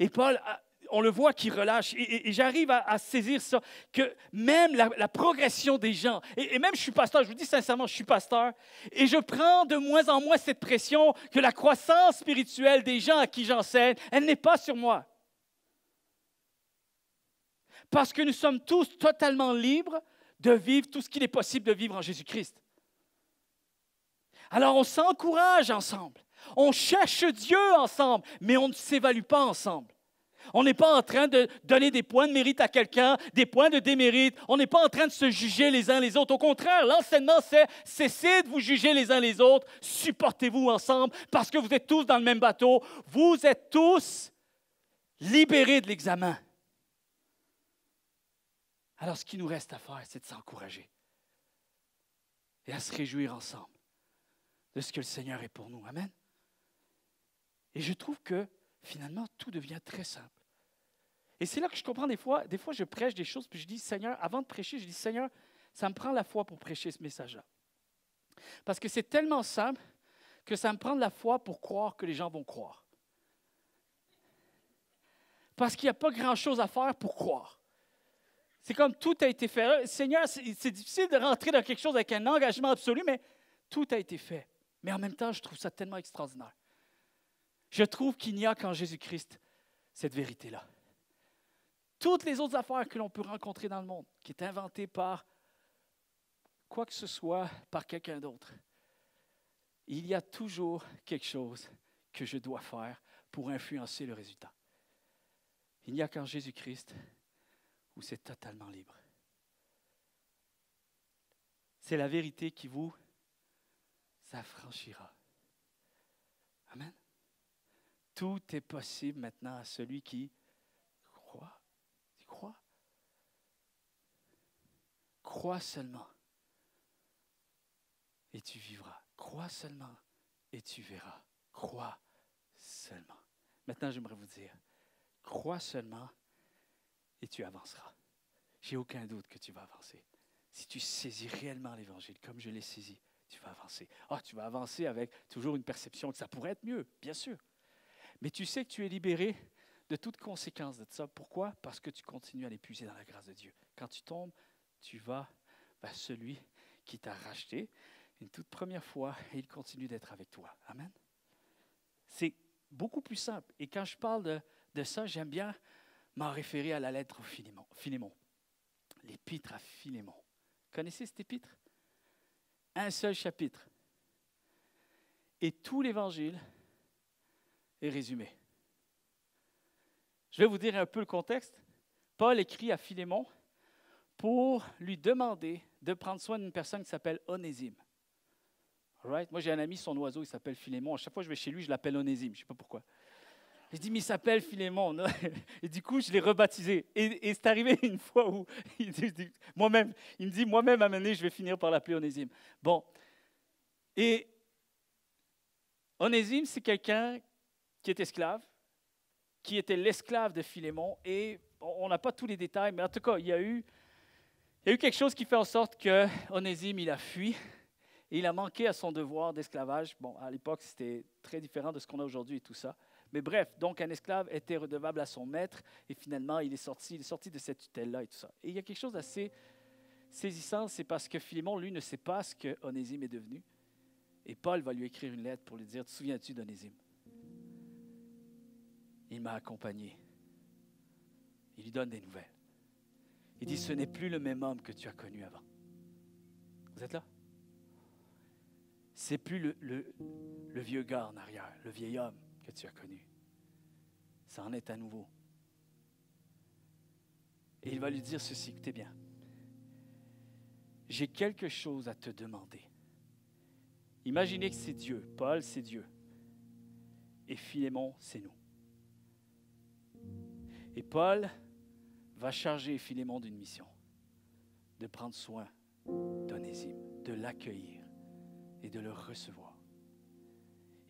Et Paul, on le voit qu'il relâche, et j'arrive à saisir ça, que même la progression des gens, et même je suis pasteur, je vous dis sincèrement, je suis pasteur, et je prends de moins en moins cette pression que la croissance spirituelle des gens à qui j'enseigne, elle n'est pas sur moi. Parce que nous sommes tous totalement libres de vivre tout ce qu'il est possible de vivre en Jésus-Christ. Alors on s'encourage ensemble, on cherche Dieu ensemble, mais on ne s'évalue pas ensemble. On n'est pas en train de donner des points de mérite à quelqu'un, des points de démérite. On n'est pas en train de se juger les uns les autres. Au contraire, l'enseignement, c'est cessez de vous juger les uns les autres, supportez-vous ensemble parce que vous êtes tous dans le même bateau. Vous êtes tous libérés de l'examen. Alors, ce qui nous reste à faire, c'est de s'encourager et à se réjouir ensemble de ce que le Seigneur est pour nous. Amen. Et je trouve que finalement, tout devient très simple. Et c'est là que je comprends des fois je prêche des choses, puis je dis, Seigneur, avant de prêcher, je dis, Seigneur, ça me prend la foi pour prêcher ce message-là. Parce que c'est tellement simple que ça me prend de la foi pour croire que les gens vont croire. Parce qu'il n'y a pas grand-chose à faire pour croire. C'est comme tout a été fait. Seigneur, c'est difficile de rentrer dans quelque chose avec un engagement absolu, mais tout a été fait. Mais en même temps, je trouve ça tellement extraordinaire. Je trouve qu'il n'y a qu'en Jésus-Christ cette vérité-là. Toutes les autres affaires que l'on peut rencontrer dans le monde, qui est inventée par quoi que ce soit, par quelqu'un d'autre, il y a toujours quelque chose que je dois faire pour influencer le résultat. Il n'y a qu'en Jésus-Christ où c'est totalement libre. C'est la vérité qui vous affranchira. Amen. Tout est possible maintenant à celui qui croit. Tu crois? Crois seulement et tu vivras. Crois seulement et tu verras. Crois seulement. Maintenant, j'aimerais vous dire, crois seulement et tu avanceras. J'ai aucun doute que tu vas avancer. Si tu saisis réellement l'Évangile comme je l'ai saisi, tu vas avancer. Tu vas avancer avec toujours une perception que ça pourrait être mieux, bien sûr. Mais tu sais que tu es libéré de toute conséquence de ça. Pourquoi? Parce que tu continues à l'épuiser dans la grâce de Dieu. Quand tu tombes, tu vas vers celui qui t'a racheté une toute première fois et il continue d'être avec toi. Amen. C'est beaucoup plus simple. Et quand je parle de ça, j'aime bien m'en référer à la lettre au Philémon. L'épître à Philémon. Connaissez cette épître? Un seul chapitre. Et tout l'Évangile est résumé. Je vais vous dire un peu le contexte. Paul écrit à Philémon pour lui demander de prendre soin d'une personne qui s'appelle Onésime. Right? Moi, j'ai un ami, son oiseau, il s'appelle Philémon. À chaque fois que je vais chez lui, je l'appelle Onésime. Je ne sais pas pourquoi. Je dis, mais il s'appelle Philémon. Et du coup, je l'ai rebaptisé. Et c'est arrivé une fois où il me dit, moi-même, à un moment donné, je vais finir par l'appeler Onésime. Bon. Et Onésime, c'est quelqu'un qui est esclave, qui était l'esclave de Philémon. Et on n'a pas tous les détails, mais en tout cas, il y a eu quelque chose qui fait en sorte que Onésime, il a fui. Et il a manqué à son devoir d'esclavage. Bon, à l'époque, c'était très différent de ce qu'on a aujourd'hui et tout ça. Mais bref, donc un esclave était redevable à son maître et finalement, il est sorti de cette tutelle-là et tout ça. Et il y a quelque chose d'assez saisissant, c'est parce que Philémon, lui, ne sait pas ce que Onésime est devenu. Et Paul va lui écrire une lettre pour lui dire, « Te souviens-tu d'Onésime? Il m'a accompagné. » Il lui donne des nouvelles. Il dit, « Ce n'est plus le même homme que tu as connu avant. » Vous êtes là? C'est plus le vieux gars en arrière, le vieil homme que tu as connu. Ça en est à nouveau. Et il va lui dire ceci, écoutez bien. J'ai quelque chose à te demander. Imaginez que c'est Dieu. Paul, c'est Dieu. Et Philémon, c'est nous. Et Paul va charger Philémon d'une mission, de prendre soin d'Onésime, de l'accueillir et de le recevoir.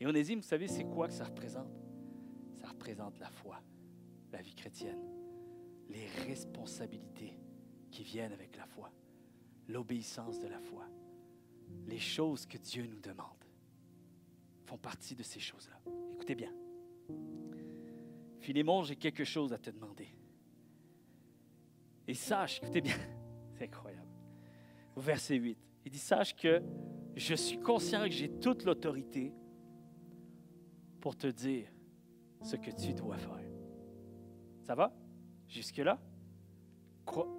Et Onésime, vous savez, c'est quoi que ça représente? Ça représente la foi, la vie chrétienne, les responsabilités qui viennent avec la foi, l'obéissance de la foi. Les choses que Dieu nous demande font partie de ces choses-là. Écoutez bien. Philémon, j'ai quelque chose à te demander. Et sache, écoutez bien, c'est incroyable. Au verset 8, il dit, sache que je suis conscient que j'ai toute l'autorité pour te dire ce que tu dois faire. Ça va? Jusque-là?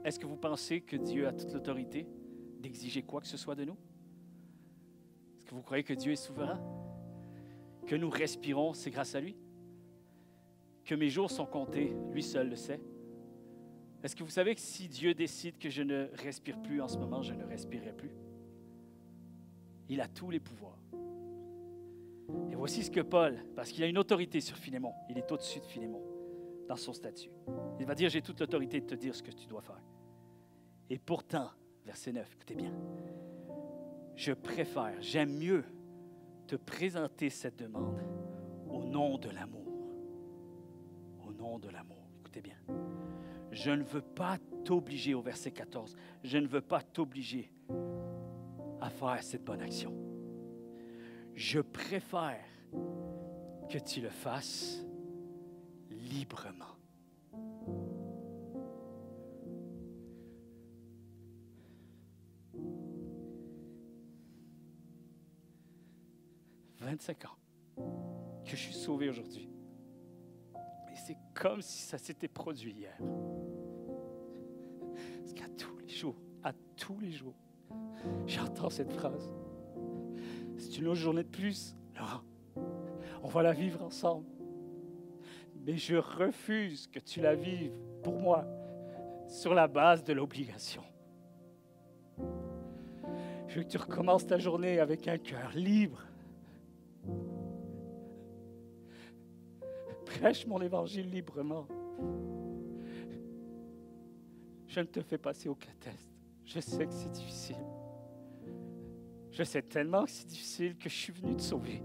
Est-ce que vous pensez que Dieu a toute l'autorité d'exiger quoi que ce soit de nous? Est-ce que vous croyez que Dieu est souverain? Que nous respirons, c'est grâce à lui? Que mes jours sont comptés, lui seul le sait? Est-ce que vous savez que si Dieu décide que je ne respire plus en ce moment, je ne respirerai plus? Il a tous les pouvoirs. Et voici ce que Paul, parce qu'il a une autorité sur Philémon, il est au-dessus de Philémon dans son statut. Il va dire, j'ai toute l'autorité de te dire ce que tu dois faire. Et pourtant, verset 9, écoutez bien, je préfère, j'aime mieux te présenter cette demande au nom de l'amour. Au nom de l'amour, écoutez bien. Je ne veux pas t'obliger, au verset 14, je ne veux pas t'obliger à faire cette bonne action. Je préfère que tu le fasses librement. « 25 ans que je suis sauvé aujourd'hui. Et c'est comme si ça s'était produit hier. Parce qu'à tous les jours, j'entends cette phrase. C'est une autre journée de plus, Laurent. On va la vivre ensemble. Mais je refuse que tu la vives pour moi sur la base de l'obligation. Je veux que tu recommences ta journée avec un cœur libre. Prêche mon évangile librement. Je ne te fais passer aucun test. Je sais que c'est difficile. Je sais tellement que c'est difficile que je suis venu te sauver.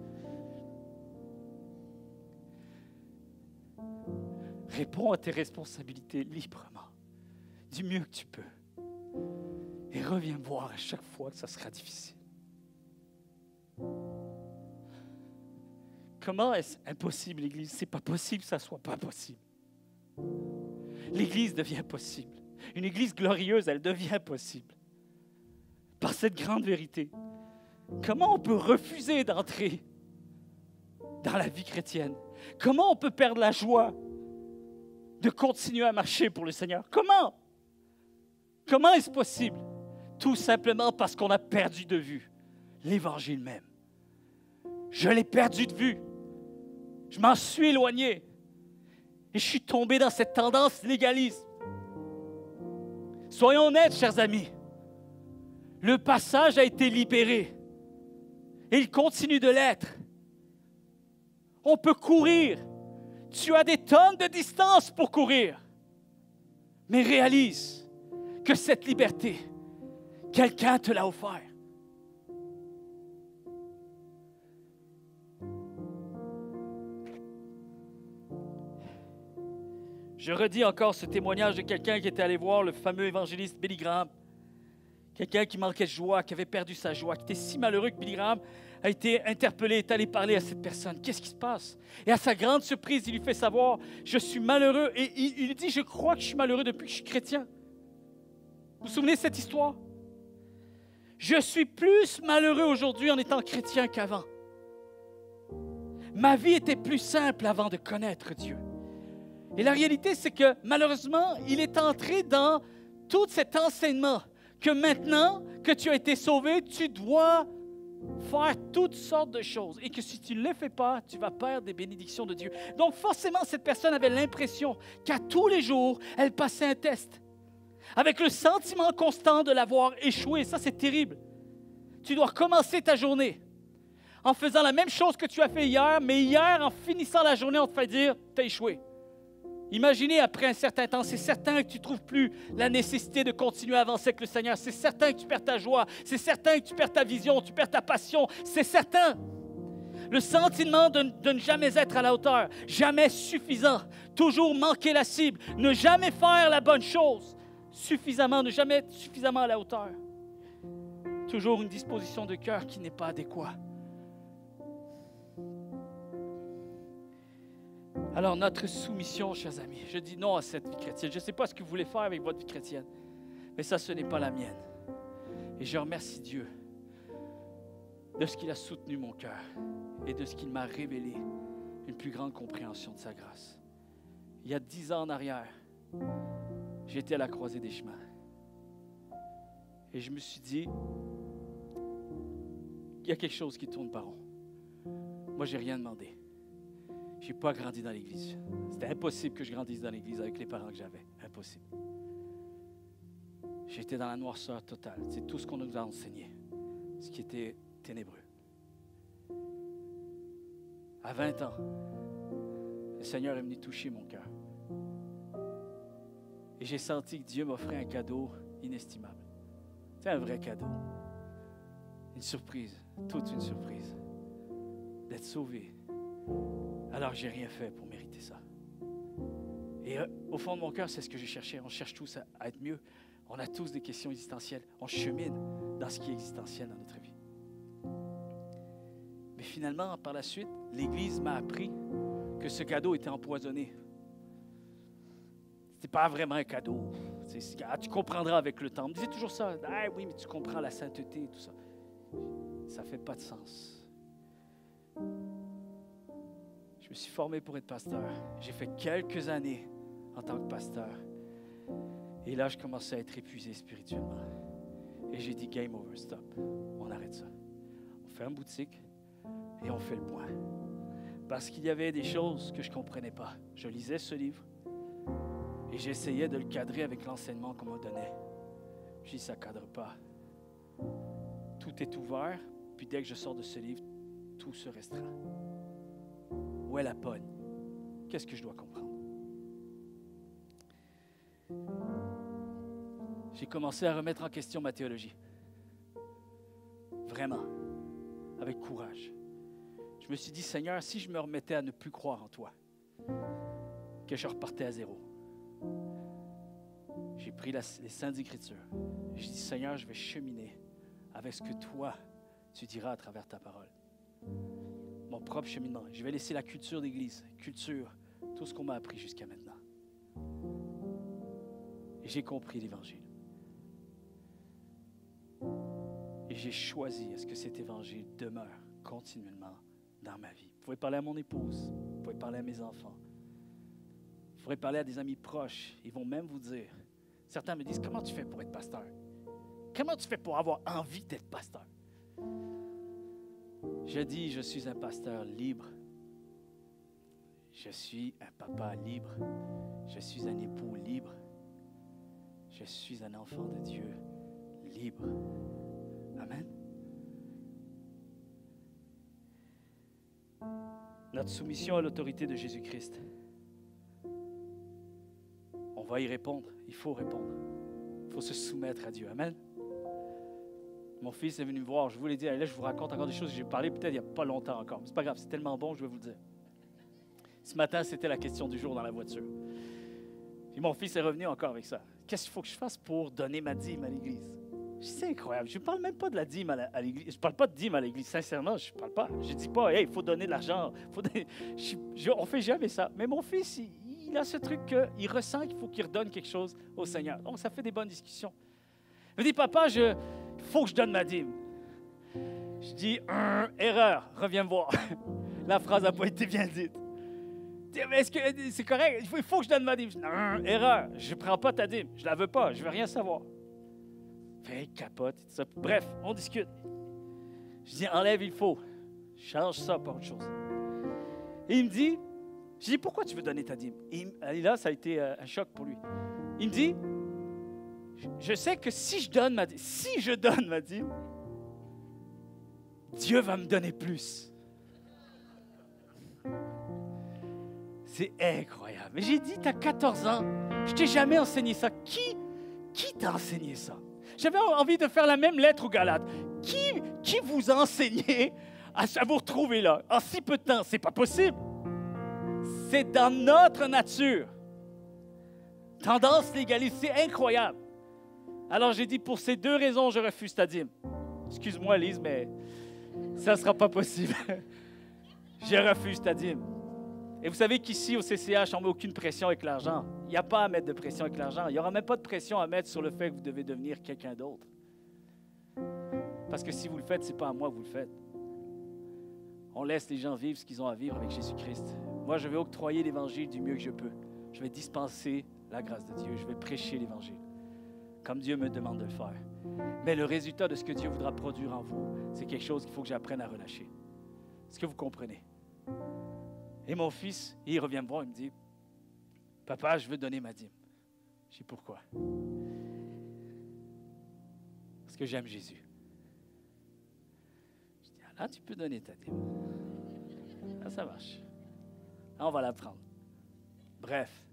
Réponds à tes responsabilités librement, du mieux que tu peux. Et reviens me voir à chaque fois que ça sera difficile. Comment est-ce impossible, l'Église? C'est pas possible que ça soit pas possible. L'Église devient possible. Une Église glorieuse, elle devient possible. Par cette grande vérité. Comment on peut refuser d'entrer dans la vie chrétienne? Comment on peut perdre la joie de continuer à marcher pour le Seigneur? Comment? Comment est-ce possible? Tout simplement parce qu'on a perdu de vue l'Évangile même. Je l'ai perdu de vue. Je m'en suis éloigné. Et je suis tombé dans cette tendance légaliste. Soyons honnêtes, chers amis. Le passage a été libéré. Et il continue de l'être. On peut courir. Tu as des tonnes de distance pour courir. Mais réalise que cette liberté, quelqu'un te l'a offert. Je redis encore ce témoignage de quelqu'un qui était allé voir le fameux évangéliste Billy Graham. Quelqu'un qui manquait de joie, qui avait perdu sa joie, qui était si malheureux que Billy Graham a été interpellé, est allé parler à cette personne. Qu'est-ce qui se passe? Et à sa grande surprise, il lui fait savoir, je suis malheureux. Et il dit, je crois que je suis malheureux depuis que je suis chrétien. Vous vous souvenez de cette histoire? Je suis plus malheureux aujourd'hui en étant chrétien qu'avant. Ma vie était plus simple avant de connaître Dieu. Et la réalité, c'est que malheureusement, il est entré dans tout cet enseignement que maintenant que tu as été sauvé, tu dois faire toutes sortes de choses et que si tu ne les fais pas, tu vas perdre des bénédictions de Dieu. Donc forcément, cette personne avait l'impression qu'à tous les jours, elle passait un test. avec le sentiment constant de l'avoir échoué. Ça, c'est terrible. Tu dois recommencer ta journée en faisant la même chose que tu as fait hier, mais hier, en finissant la journée, on te fait dire « tu as échoué ». Imaginez, après un certain temps, c'est certain que tu ne trouves plus la nécessité de continuer à avancer avec le Seigneur. C'est certain que tu perds ta joie. C'est certain que tu perds ta vision, tu perds ta passion. C'est certain. Le sentiment de ne jamais être à la hauteur, jamais suffisant, toujours manquer la cible, ne jamais faire la bonne chose suffisamment, ne jamais être suffisamment à la hauteur. Toujours une disposition de cœur qui n'est pas adéquate. Alors, notre soumission, chers amis, je dis non à cette vie chrétienne. Je ne sais pas ce que vous voulez faire avec votre vie chrétienne, mais ça, ce n'est pas la mienne. Et je remercie Dieu de ce qu'il a soutenu mon cœur et de ce qu'il m'a révélé une plus grande compréhension de sa grâce. Il y a 10 ans en arrière, j'étais à la croisée des chemins. Et je me suis dit, il y a quelque chose qui tourne par rond. Moi, je n'ai rien demandé. Je n'ai pas grandi dans l'Église. C'était impossible que je grandisse dans l'Église avec les parents que j'avais. Impossible. J'étais dans la noirceur totale. C'est tout ce qu'on nous a enseigné. Ce qui était ténébreux. À 20 ans, le Seigneur est venu toucher mon cœur. Et j'ai senti que Dieu m'offrait un cadeau inestimable. C'est un vrai cadeau. Une surprise, toute une surprise. D'être sauvé. Alors j'ai rien fait pour mériter ça. Et au fond de mon cœur, c'est ce que j'ai cherché. On cherche tous à être mieux. On a tous des questions existentielles. On chemine dans ce qui est existentiel dans notre vie. Mais finalement, par la suite, l'Église m'a appris que ce cadeau était empoisonné. Ce n'était pas vraiment un cadeau. Tu comprendras avec le temps. On me disait toujours ça. Ah oui, mais tu comprends la sainteté et tout ça. Ça ne fait pas de sens. Je me suis formé pour être pasteur. J'ai fait quelques années en tant que pasteur. Et là, je commençais à être épuisé spirituellement. Et j'ai dit, game over, stop. On arrête ça. On ferme boutique et on fait le point. Parce qu'il y avait des choses que je ne comprenais pas. Je lisais ce livre et j'essayais de le cadrer avec l'enseignement qu'on me donnait. Je dis, ça ne cadre pas. Tout est ouvert, puis dès que je sors de ce livre, tout se restreint. Où est la pogne? Qu'est-ce que je dois comprendre? J'ai commencé à remettre en question ma théologie. Vraiment. Avec courage. Je me suis dit, Seigneur, si je me remettais à ne plus croire en toi, que je repartais à zéro. J'ai pris les Saintes Écritures. J'ai dit, Seigneur, je vais cheminer avec ce que toi, tu diras à travers ta parole. Mon propre cheminement. Je vais laisser la culture d'Église, tout ce qu'on m'a appris jusqu'à maintenant. Et j'ai compris l'Évangile. Et j'ai choisi à ce que cet Évangile demeure continuellement dans ma vie. Vous pouvez parler à mon épouse, vous pouvez parler à mes enfants, vous pouvez parler à des amis proches. Ils vont même vous dire, certains me disent, comment tu fais pour être pasteur? Comment tu fais pour avoir envie d'être pasteur? Je dis, je suis un pasteur libre. Je suis un papa libre. Je suis un époux libre. Je suis un enfant de Dieu libre. Amen. Notre soumission à l'autorité de Jésus-Christ. On va y répondre. Il faut répondre. Il faut se soumettre à Dieu. Amen. Mon fils est venu me voir, je vous l'ai dit, là je vous raconte encore des choses que j'ai parlé peut-être il n'y a pas longtemps encore. Mais c'est pas grave, c'est tellement bon, je vais vous le dire. Ce matin, c'était la question du jour dans la voiture. Puis mon fils est revenu encore avec ça. Qu'est-ce qu'il faut que je fasse pour donner ma dîme à l'église? C'est incroyable, je ne parle même pas de la dîme à l'église. Je ne parle pas de dîme à l'église, sincèrement, je ne parle pas. Je ne dis pas, hey, il faut donner de l'argent. On ne fait jamais ça. Mais mon fils, il a ce truc qu'il ressent qu'il faut qu'il redonne quelque chose au Seigneur. Donc ça fait des bonnes discussions. Il me dit, papa, il faut que je donne ma dîme. Je dis, erreur, reviens me voir. La phrase n'a pas été bien dite. Est-ce que c'est correct? Il faut que je donne ma dîme. Je dis, erreur, je ne prends pas ta dîme. Je ne la veux pas, je ne veux rien savoir. Il capote, tout ça. Bref, on discute. Je dis, enlève, il faut. Change ça par autre chose. Et il me dit, je dis, pourquoi tu veux donner ta dîme? Et là, ça a été un choc pour lui. Il me dit, je sais que si je donne ma dîme, Dieu va me donner plus. C'est incroyable. Mais j'ai dit, tu as 14 ans, je t'ai jamais enseigné ça. Qui t'a enseigné ça? J'avais envie de faire la même lettre aux Galates. Qui vous a enseigné à vous retrouver là en si peu de temps? C'est pas possible. C'est dans notre nature. Tendance légaliste, c'est incroyable. Alors j'ai dit, pour ces 2 raisons, je refuse ta dîme. Excuse-moi, Lise, mais ça ne sera pas possible. Je refuse ta dîme. Et vous savez qu'ici, au CCH, on ne met aucune pression avec l'argent. Il n'y a pas à mettre de pression avec l'argent. Il n'y aura même pas de pression à mettre sur le fait que vous devez devenir quelqu'un d'autre. Parce que si vous le faites, ce n'est pas à moi que vous le faites. On laisse les gens vivre ce qu'ils ont à vivre avec Jésus-Christ. Moi, je vais octroyer l'Évangile du mieux que je peux. Je vais dispenser la grâce de Dieu. Je vais prêcher l'Évangile, comme Dieu me demande de le faire. Mais le résultat de ce que Dieu voudra produire en vous, c'est quelque chose qu'il faut que j'apprenne à relâcher. Est-ce que vous comprenez? Et mon fils, il revient me voir, il me dit, « Papa, je veux donner ma dîme. » Je dis, « Pourquoi? » Parce que j'aime Jésus. Je dis, « Ah là, tu peux donner ta dîme. » Là, ça marche. Là, on va la prendre. Bref.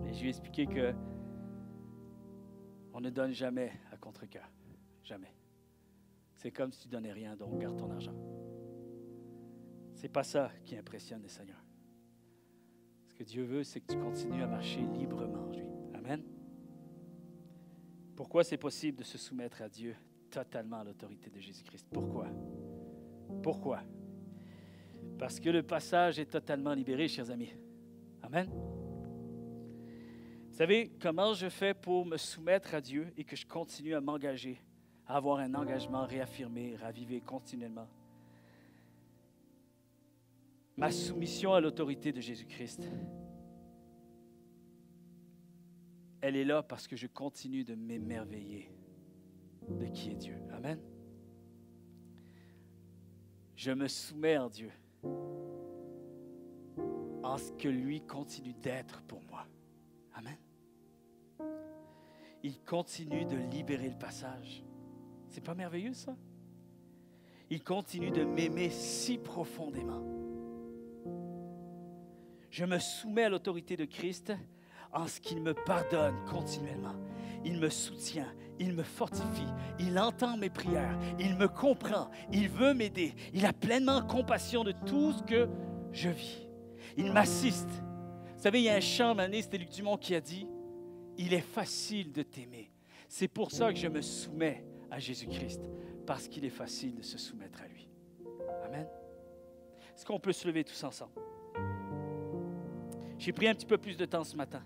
Et je lui ai expliqué que on ne donne jamais à contre-cœur. Jamais. C'est comme si tu ne donnais rien, donc garde ton argent. C'est pas ça qui impressionne le Seigneur. Ce que Dieu veut, c'est que tu continues à marcher librement en lui. Amen. Pourquoi c'est possible de se soumettre à Dieu totalement à l'autorité de Jésus-Christ? Pourquoi? Pourquoi? Parce que le passage est totalement libéré, chers amis. Amen. Vous savez, comment je fais pour me soumettre à Dieu et que je continue à m'engager, à avoir un engagement réaffirmé, ravivé continuellement? Ma soumission à l'autorité de Jésus-Christ, elle est là parce que je continue de m'émerveiller de qui est Dieu. Amen. Je me soumets en Dieu en ce que lui continue d'être pour moi. Amen. Il continue de libérer le passage. C'est pas merveilleux, ça? Il continue de m'aimer si profondément. Je me soumets à l'autorité de Christ en ce qu'il me pardonne continuellement. Il me soutient, il me fortifie, il entend mes prières, il me comprend, il veut m'aider, il a pleinement compassion de tout ce que je vis. Il m'assiste. Vous savez, il y a un chant, c'était Luc Dumont qui a dit, « Il est facile de t'aimer. » C'est pour ça que je me soumets à Jésus-Christ, parce qu'il est facile de se soumettre à lui. Amen. Est-ce qu'on peut se lever tous ensemble? J'ai pris un petit peu plus de temps ce matin.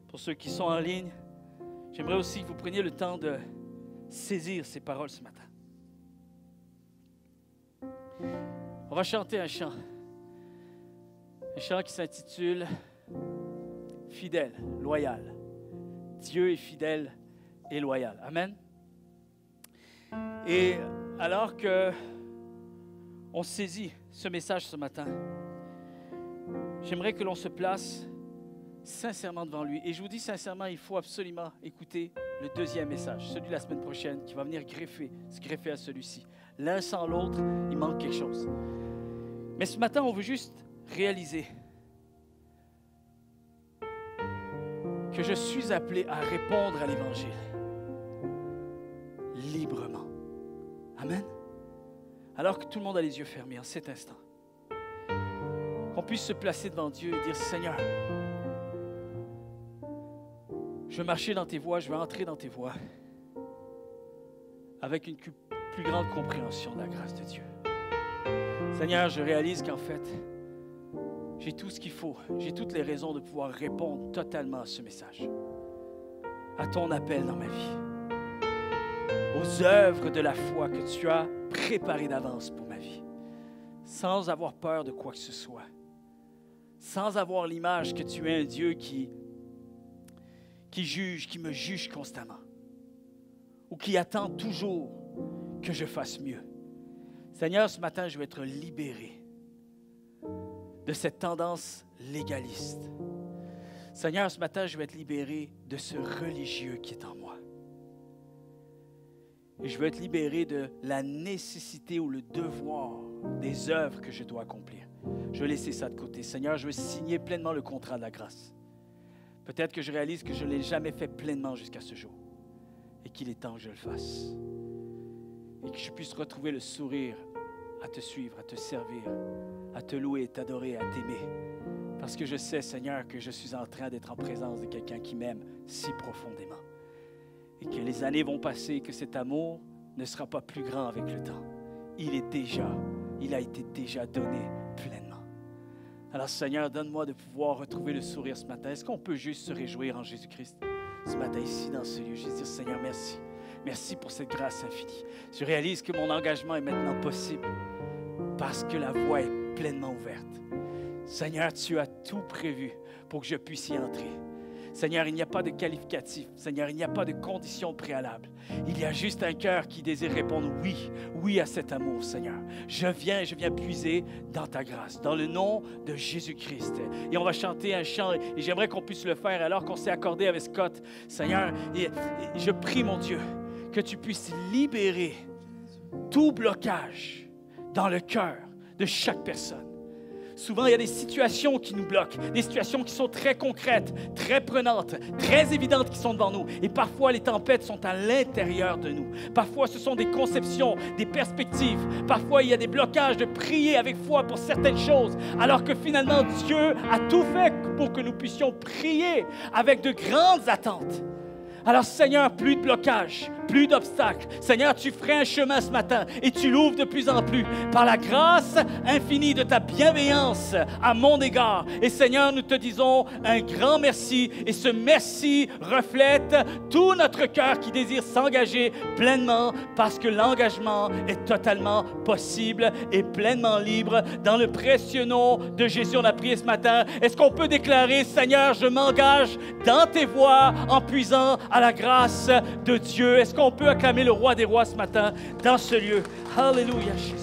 Pour ceux qui sont en ligne, j'aimerais aussi que vous preniez le temps de saisir ces paroles ce matin. On va chanter un chant qui s'intitule « Fidèle, loyal ». Dieu est fidèle et loyal. Amen. Et alors que on saisit ce message ce matin, j'aimerais que l'on se place sincèrement devant lui. Et je vous dis sincèrement, il faut absolument écouter le deuxième message, celui de la semaine prochaine, qui va venir se greffer à celui-ci. L'un sans l'autre, il manque quelque chose. Mais ce matin, on veut juste réaliser que je suis appelé à répondre à l'Évangile librement. Amen. Alors que tout le monde a les yeux fermés en cet instant, qu'on puisse se placer devant Dieu et dire, Seigneur, je veux marcher dans tes voies, je veux entrer dans tes voies avec une plus grande compréhension de la grâce de Dieu. Seigneur, je réalise qu'en fait, j'ai tout ce qu'il faut, j'ai toutes les raisons de pouvoir répondre totalement à ce message, à ton appel dans ma vie, aux œuvres de la foi que tu as préparées d'avance pour ma vie, sans avoir peur de quoi que ce soit, sans avoir l'image que tu es un Dieu qui juge, qui me juge constamment, ou qui attend toujours que je fasse mieux. Seigneur, ce matin, je veux être libéré de cette tendance légaliste. Seigneur, ce matin, je veux être libéré de ce religieux qui est en moi. Et je veux être libéré de la nécessité ou le devoir des œuvres que je dois accomplir. Je veux laisser ça de côté. Seigneur, je veux signer pleinement le contrat de la grâce. Peut-être que je réalise que je ne l'ai jamais fait pleinement jusqu'à ce jour et qu'il est temps que je le fasse. Et que je puisse retrouver le sourire à te suivre, à te servir, à te louer, t'adorer, à t'aimer. Parce que je sais, Seigneur, que je suis en train d'être en présence de quelqu'un qui m'aime si profondément. Et que les années vont passer et que cet amour ne sera pas plus grand avec le temps. Il a été déjà donné pleinement. Alors, Seigneur, donne-moi de pouvoir retrouver le sourire ce matin. Est-ce qu'on peut juste se réjouir en Jésus-Christ ce matin ici dans ce lieu? Je veux dire, Seigneur, merci. Merci pour cette grâce infinie. Je réalise que mon engagement est maintenant possible parce que la voie est pleinement ouverte. Seigneur, tu as tout prévu pour que je puisse y entrer. Seigneur, il n'y a pas de qualificatif. Seigneur, il n'y a pas de conditions préalables. Il y a juste un cœur qui désire répondre oui, oui à cet amour, Seigneur. Je viens puiser dans ta grâce, dans le nom de Jésus-Christ. Et on va chanter un chant, et j'aimerais qu'on puisse le faire alors qu'on s'est accordé avec Scott. Seigneur, et je prie, mon Dieu, que tu puisses libérer tout blocage dans le cœur de chaque personne. Souvent, il y a des situations qui nous bloquent, des situations qui sont très concrètes, très prenantes, très évidentes qui sont devant nous. Et parfois, les tempêtes sont à l'intérieur de nous. Parfois, ce sont des conceptions, des perspectives. Parfois, il y a des blocages de prier avec foi pour certaines choses, alors que finalement, Dieu a tout fait pour que nous puissions prier avec de grandes attentes. Alors, Seigneur, plus de blocages, plus d'obstacles. Seigneur, tu ferais un chemin ce matin et tu l'ouvres de plus en plus par la grâce infinie de ta bienveillance à mon égard. Et Seigneur, nous te disons un grand merci et ce merci reflète tout notre cœur qui désire s'engager pleinement parce que l'engagement est totalement possible et pleinement libre. Dans le précieux nom de Jésus, on a prié ce matin. Est-ce qu'on peut déclarer, Seigneur, je m'engage dans tes voies en puisant à la grâce de Dieu? Est-ce qu'on peut acclamer le roi des rois ce matin dans ce lieu? Alléluia, Jésus.